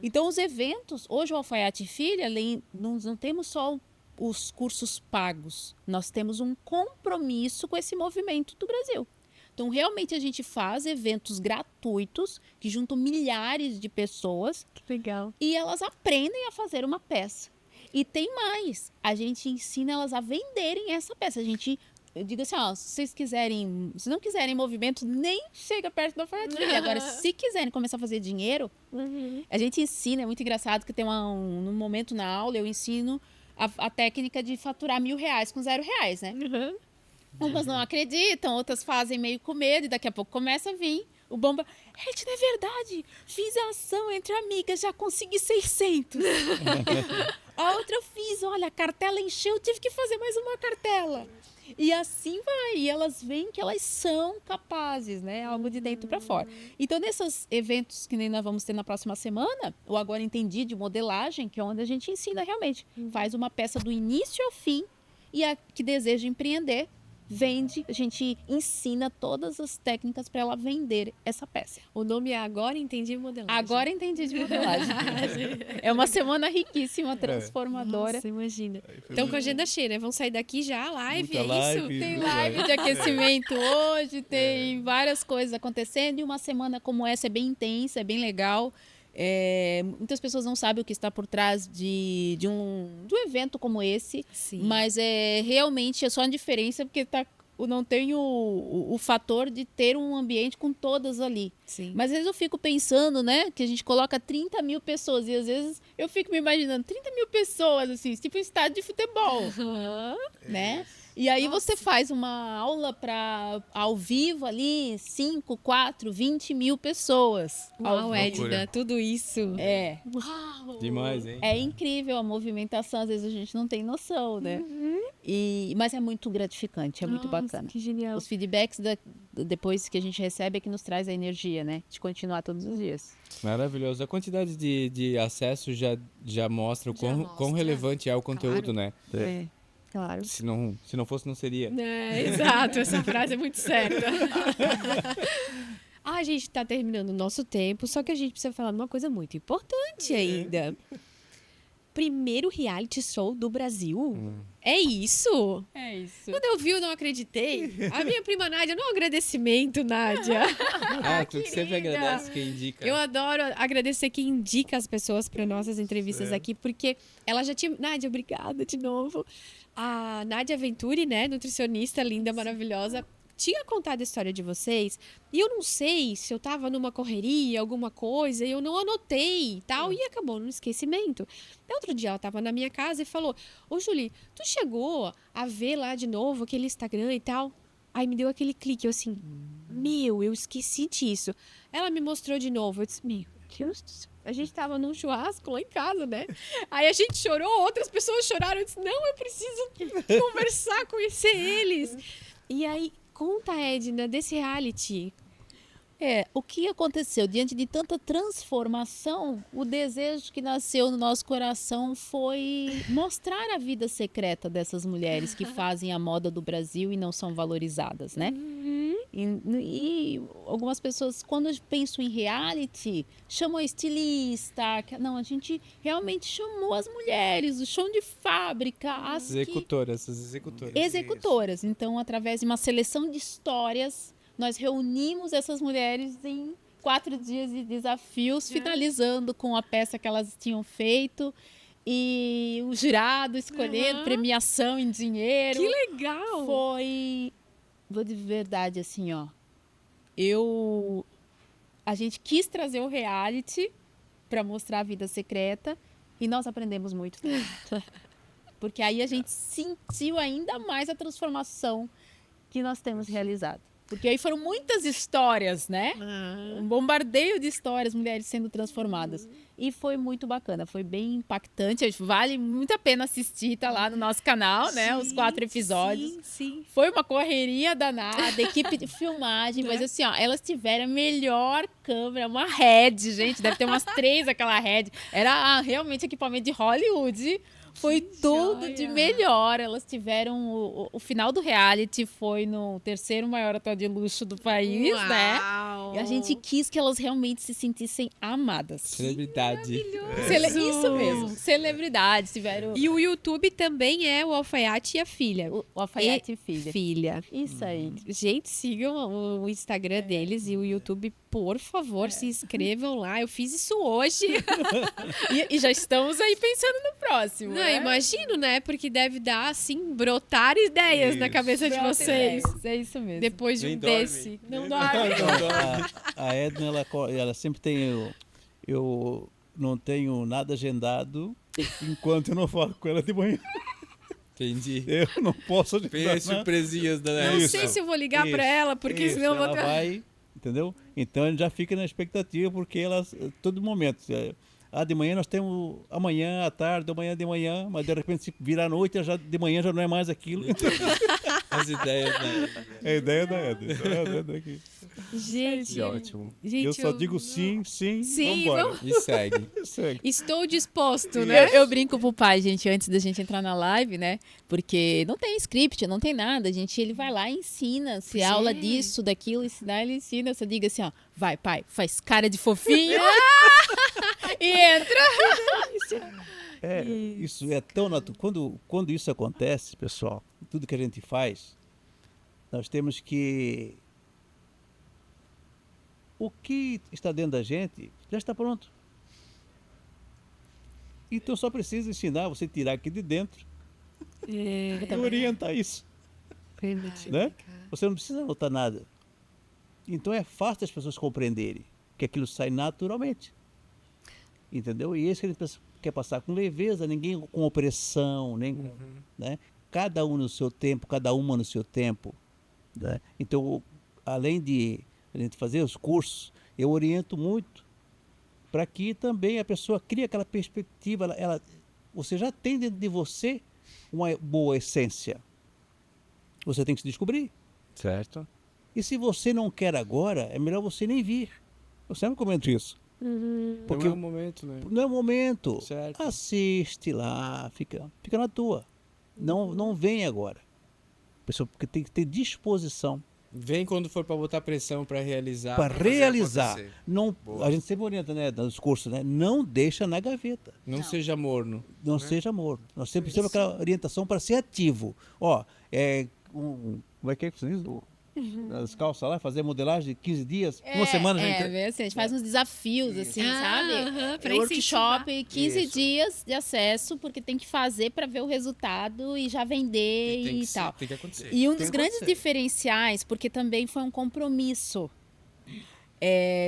Então, os eventos, hoje o Alfaiate Filha, nós não temos só os cursos pagos. Nós temos um compromisso com esse movimento do Brasil. Então, realmente, a gente faz eventos gratuitos que juntam milhares de pessoas. Que legal. E elas aprendem a fazer uma peça. E tem mais, a gente ensina elas a venderem essa peça. A gente eu digo assim, ó, se não quiserem movimento, nem chega perto da alfaiataria. Agora, se quiserem começar a fazer dinheiro, a gente ensina, é muito engraçado que tem num momento na aula, eu ensino a técnica de faturar R$1.000 com R$0, né? Umas não acreditam, outras fazem meio com medo, e daqui a pouco começa a vir o bomba. Não é verdade, fiz a ação entre amigas, já consegui 600. A outra eu fiz, olha, a cartela encheu, tive que fazer mais uma cartela. E assim vai, e elas veem que elas são capazes, né? Algo de dentro para fora. Então, nesses eventos que nem nós vamos ter na próxima semana, o Agora Entendi de modelagem, que é onde a gente ensina realmente. Faz uma peça do início ao fim, e a que deseja empreender, vende, a gente ensina todas as técnicas para ela vender essa peça. O nome é Agora Entendi Modelagem. Agora Entendi de modelagem. É uma semana riquíssima, transformadora. Nossa, imagina. Então, com a agenda cheia, né? Vão sair daqui já, live, Muita é live. isso? Tem live de aquecimento hoje, tem várias coisas acontecendo, e uma semana como essa é bem intensa, é bem legal. Muitas pessoas não sabem o que está por trás de um evento como esse, Sim. mas realmente é só a diferença porque não tem o fator de ter um ambiente com todas ali. Sim. Mas às vezes eu fico pensando, né, que a gente coloca 30 mil pessoas, e às vezes eu fico me imaginando 30 mil pessoas, assim, tipo um estádio de futebol, né? E aí você faz uma aula ao vivo ali, 5, 4, 20 mil pessoas. Uau, loucura. Edna, tudo isso. Uau! Demais, hein? É incrível a movimentação, às vezes a gente não tem noção, né? Mas é muito gratificante, é muito Nossa, bacana. Que genial. Os feedbacks depois que a gente recebe é que nos traz a energia, né? De continuar todos os dias. Maravilhoso. A quantidade de acesso já mostra o quão mostra. relevante é o conteúdo, né? Claro. Se não fosse, não seria. Exato, essa frase é muito certa. A gente tá terminando o nosso tempo, só que a gente precisa falar de uma coisa muito importante ainda. Primeiro reality show do Brasil. É isso? É isso. Quando eu vi, eu não acreditei. A minha prima Nádia, não agradecimento, Nádia. Tu que sempre agradece quem indica. Eu adoro agradecer quem indica as pessoas para nossas entrevistas aqui, porque ela já tinha... Nádia, obrigada de novo. A Nádia Venturi, né, nutricionista linda, maravilhosa, tinha contado a história de vocês, e eu não sei se eu tava numa correria, alguma coisa, e eu não anotei e tal, e acabou no esquecimento. Até outro dia ela tava na minha casa e falou: ô Julie, tu chegou a ver lá de novo aquele Instagram e tal? Aí me deu aquele clique, eu assim, eu esqueci disso. Ela me mostrou de novo, eu disse, meu Deus do céu. A gente tava num churrasco lá em casa, né? Aí a gente chorou, outras pessoas choraram. Eu disse, não, eu preciso conversar, conhecer eles. E aí, conta, Edna, desse reality. O que aconteceu? Diante de tanta transformação, o desejo que nasceu no nosso coração foi mostrar a vida secreta dessas mulheres que fazem a moda do Brasil e não são valorizadas, né? E algumas pessoas, quando eu penso em reality, chamam a estilista. Não, a gente realmente chamou as mulheres, o chão de fábrica, as Essas executoras. executoras. Então, através de uma seleção de histórias, nós reunimos essas mulheres em 4 dias de desafios, finalizando com a peça que elas tinham feito. E o jurado escolhendo premiação em dinheiro. Que legal! Foi, vou de verdade, assim, ó. A gente quis trazer o reality para mostrar a vida secreta e nós aprendemos muito. Porque aí a gente sentiu ainda mais a transformação que nós temos realizado. Porque aí foram muitas histórias, né? Um bombardeio de histórias, mulheres sendo transformadas. E foi muito bacana, foi bem impactante. Vale muito a pena assistir, tá lá no nosso canal, né? Os 4 episódios. Sim. Foi uma correria danada, equipe de filmagem, mas assim, ó, elas tiveram a melhor câmera, uma Red, gente, deve ter umas 3 aquela Red. Era realmente equipamento de Hollywood. Foi tudo de melhor. Elas tiveram o final do reality foi no 3º maior hotel de luxo do país, né? E a gente quis que elas realmente se sentissem amadas. Celebridades. celebridade. Isso mesmo. Celebridades tiveram E o YouTube também é o Alfaiate e a Filha. o alfaiate e filha. Filha. Isso aí. Gente, sigam o Instagram deles e o YouTube, por favor, se inscrevam lá. Eu fiz isso hoje. E já estamos aí pensando no próximo. Não, né? imagino, né? Porque deve dar, assim, brotar ideias na cabeça de Pronto, vocês. É isso mesmo. Depois de Nem um dorme. desse. Não Nem dorme. A Edna, ela sempre tem. Eu não tenho nada agendado enquanto eu não falo com ela de manhã. Entendi. Eu não posso Tem agendar as surpresinhas da Não Isso. sei se eu vou ligar pra ela, porque Isso, senão eu vou ela ter... vai, entendeu? Então a gente já fica na expectativa, porque ela, todo momento. De manhã nós temos amanhã, à tarde, amanhã de manhã, mas de repente se virar a noite, de manhã já não é mais aquilo. As ideias, né? É a ideia da Edna. Gente, Que ótimo. gente, Eu só digo sim, sim, Sim, vambora. E segue. Segue. Estou disposto, né? Eu brinco pro pai, gente, antes da gente entrar na live, né? Porque não tem script, não tem nada. Ele vai lá e ensina. Se Pois aula é. disso, daquilo, ensinar, ele ensina. Você diga assim, ó, vai, pai, faz cara de fofinho. E entra. Isso é tão natural. Quando isso acontece, pessoal, tudo que a gente faz, nós temos que. O que está dentro da gente já está pronto. Então só precisa ensinar você tirar aqui de dentro e orientar isso. Né? Você não precisa anotar nada. Então é fácil as pessoas compreenderem que aquilo sai naturalmente. Entendeu? E esse que a gente quer passar com leveza, ninguém com opressão, nem com, né? Cada um no seu tempo, cada uma no seu tempo. Né? Então, além de a gente fazer os cursos, eu oriento muito para que também a pessoa crie aquela perspectiva. Você já tem dentro de você uma boa essência. Você tem que se descobrir. Certo? E se você não quer agora, é melhor você nem vir. Eu sempre comento isso. Porque não é o momento, né? Não é o momento. Certo. Assiste lá, fica na tua. Não vem agora. Pessoa, porque tem que ter disposição Vem quando for para botar pressão para realizar. para pra fazer realizar. acontecer. Não, Boa. a gente sempre orienta, né, nos cursos, né? Não deixa na gaveta. Não seja morno. Não seja morto. Nós sempre temos aquela orientação para ser ativo. Ó, como é que você diz? As calças lá, fazer modelagem de 15 dias, uma semana já entrega. Assim, a gente faz uns desafios, assim, sabe? Pra Workshop, 15 Isso. dias de acesso, porque tem que fazer para ver o resultado e já vender Tem e que ser, tal. tem que acontecer. E um Tem dos que grandes acontecer. diferenciais, porque também foi um compromisso,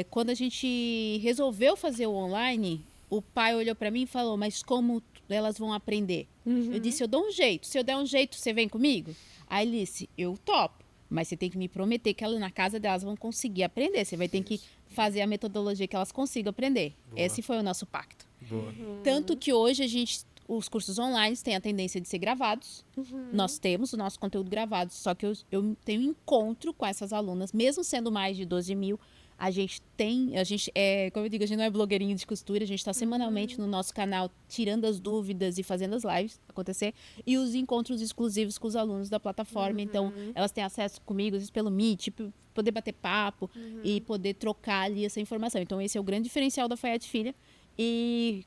quando a gente resolveu fazer o online, o pai olhou para mim e falou, mas como elas vão aprender? Eu disse, eu dou um jeito. Se eu der um jeito, você vem comigo? Aí ele disse, eu topo. Mas você tem que me prometer que na casa delas vão conseguir aprender. Você vai ter que fazer a metodologia que elas consigam aprender. Boa. Esse foi o nosso pacto. Boa. Tanto que hoje os cursos online têm a tendência de ser gravados. Nós temos o nosso conteúdo gravado, só que eu tenho encontro com essas alunas, mesmo sendo mais de 12 mil. Como eu digo, a gente não é blogueirinho de costura, a gente está semanalmente no nosso canal tirando as dúvidas e fazendo as lives acontecer. E os encontros exclusivos com os alunos da plataforma. Então, elas têm acesso comigo, às vezes pelo Meet, poder bater papo e poder trocar ali essa informação. Então, esse é o grande diferencial da Alfaiate Filha. E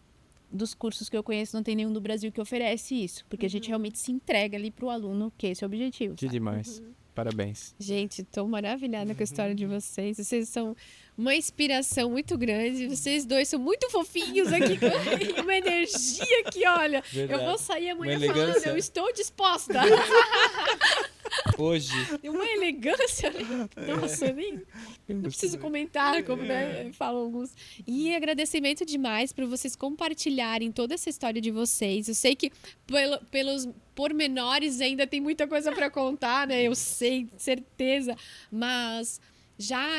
dos cursos que eu conheço, não tem nenhum do Brasil que oferece isso. Porque a gente realmente se entrega ali para o aluno, que esse é o objetivo. Que demais. Parabéns. Gente, estou maravilhada com a história de vocês. Vocês são uma inspiração muito grande. Vocês dois são muito fofinhos aqui, com uma energia que, olha, Verdade. eu vou sair amanhã Uma falando, elegância. eu estou disposta. Hoje. Uma elegância, né? Nossa, nem não preciso comentar, como né, falam alguns. E agradecimento demais por vocês compartilharem toda essa história de vocês. Eu sei que pelos pormenores ainda tem muita coisa para contar, né? Eu sei, certeza. Mas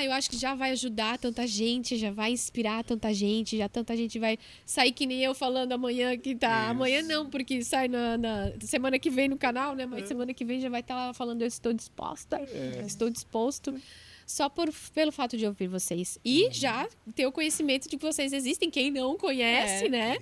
eu acho que já vai ajudar tanta gente, já vai inspirar tanta gente, já tanta gente vai sair que nem eu falando amanhã que tá. Isso. Amanhã não, porque sai na semana que vem no canal, né? Mas semana que vem já vai estar lá falando eu estou disposta, eu estou disposto. Só pelo fato de ouvir vocês. E já ter o conhecimento de que vocês existem, quem não conhece, né?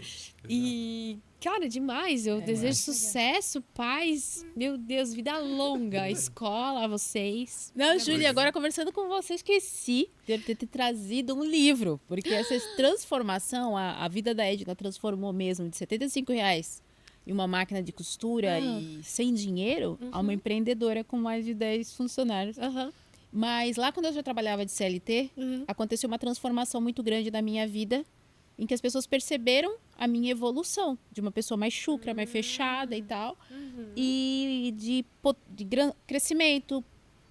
E Cara, demais. Eu desejo sucesso, paz, meu Deus, vida longa, escola, a vocês. Não, Júlia, agora conversando com você, esqueci de ter trazido um livro. Porque essa transformação, a vida da Edna transformou mesmo de R$ 75 em uma máquina de costura e sem dinheiro a uma empreendedora com mais de 10 funcionários. Aham. Mas lá quando eu já trabalhava de CLT, aconteceu uma transformação muito grande na minha vida, em que as pessoas perceberam a minha evolução, de uma pessoa mais chucra, mais fechada e tal, e de crescimento.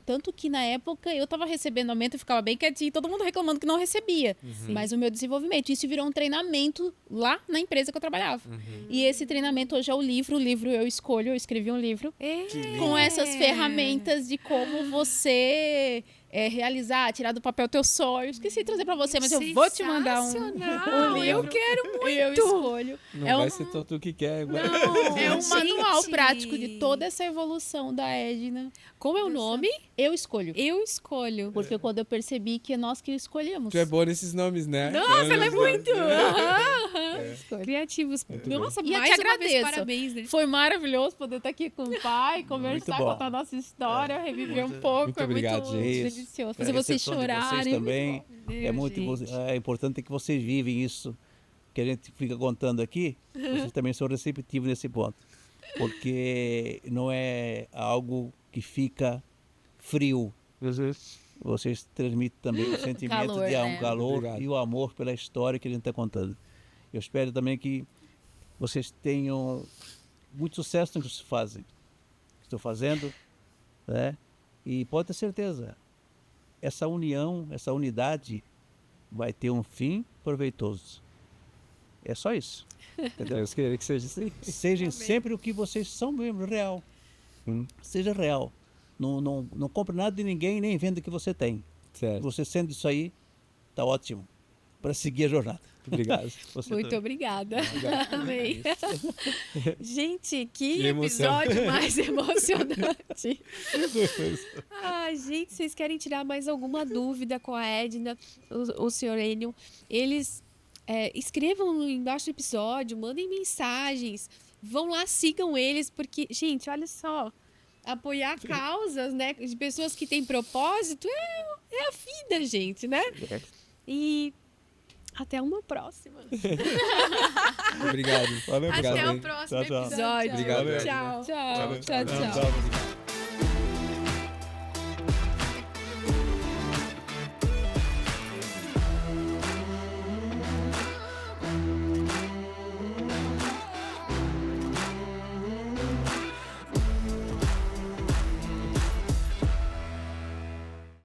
Tanto que na época eu estava recebendo aumento e ficava bem quietinho, todo mundo reclamando que não recebia. Mas o meu desenvolvimento, isso virou um treinamento lá na empresa que eu trabalhava. E esse treinamento hoje é o livro Eu Escolho, eu escrevi um livro com essas ferramentas de como você realizar, tirar do papel teu sonho. Esqueci de trazer para você, mas eu vou te mandar um livro. Eu quero muito. Eu Escolho. Não vai ser tu que quer. É um manual Gente. prático de toda essa evolução da Edna. Como é o nome? Eu Escolho. Eu escolho. Porque quando eu percebi que é nós que escolhemos. Tu é boa nesses nomes, né? Nossa, ela é muito. Escolho. Criativos. Nossa, E eu mais te uma vez, agradeço. parabéns, né? Foi maravilhoso poder estar aqui com o pai, conversar, bom. contar a nossa história, reviver um pouco. Muito É obrigado, muito gente. delicioso. A Fazer vocês recepção de vocês chorarem. também. É muito gente. é importante que vocês vivem isso que a gente fica contando aqui. Vocês também são receptivos nesse ponto, porque não é algo que fica frio. Vocês transmitem também o sentimento Calor, de né? um calor Obrigado. e o amor pela história que a gente está contando. Eu espero também que vocês tenham muito sucesso no que fazem, estão fazendo, né? E pode ter certeza, essa união, essa unidade vai ter um fim proveitoso. É só isso. Entendeu? Deus queria que seja assim. Sejam sempre o que vocês são mesmo, real. Seja real. Não compre nada de ninguém, nem venda o que você tem. Certo. Você sendo isso aí, tá ótimo para seguir a jornada. Obrigado. Você Muito também. obrigada. Amém. Gente, que Que emoção. episódio mais emocionante. Ai, gente, vocês querem tirar mais alguma dúvida com a Edna, o senhor Enio? Eles escrevam embaixo do episódio, mandem mensagens, vão lá, sigam eles, porque, gente, olha só, apoiar causas, né, de pessoas que têm propósito é a vida, gente, né? E até uma próxima. Obrigado. Valeu, Até obrigado. o próximo Tchau, tchau. episódio. Obrigado. Tchau. Tchau, tchau, tchau. Tchau.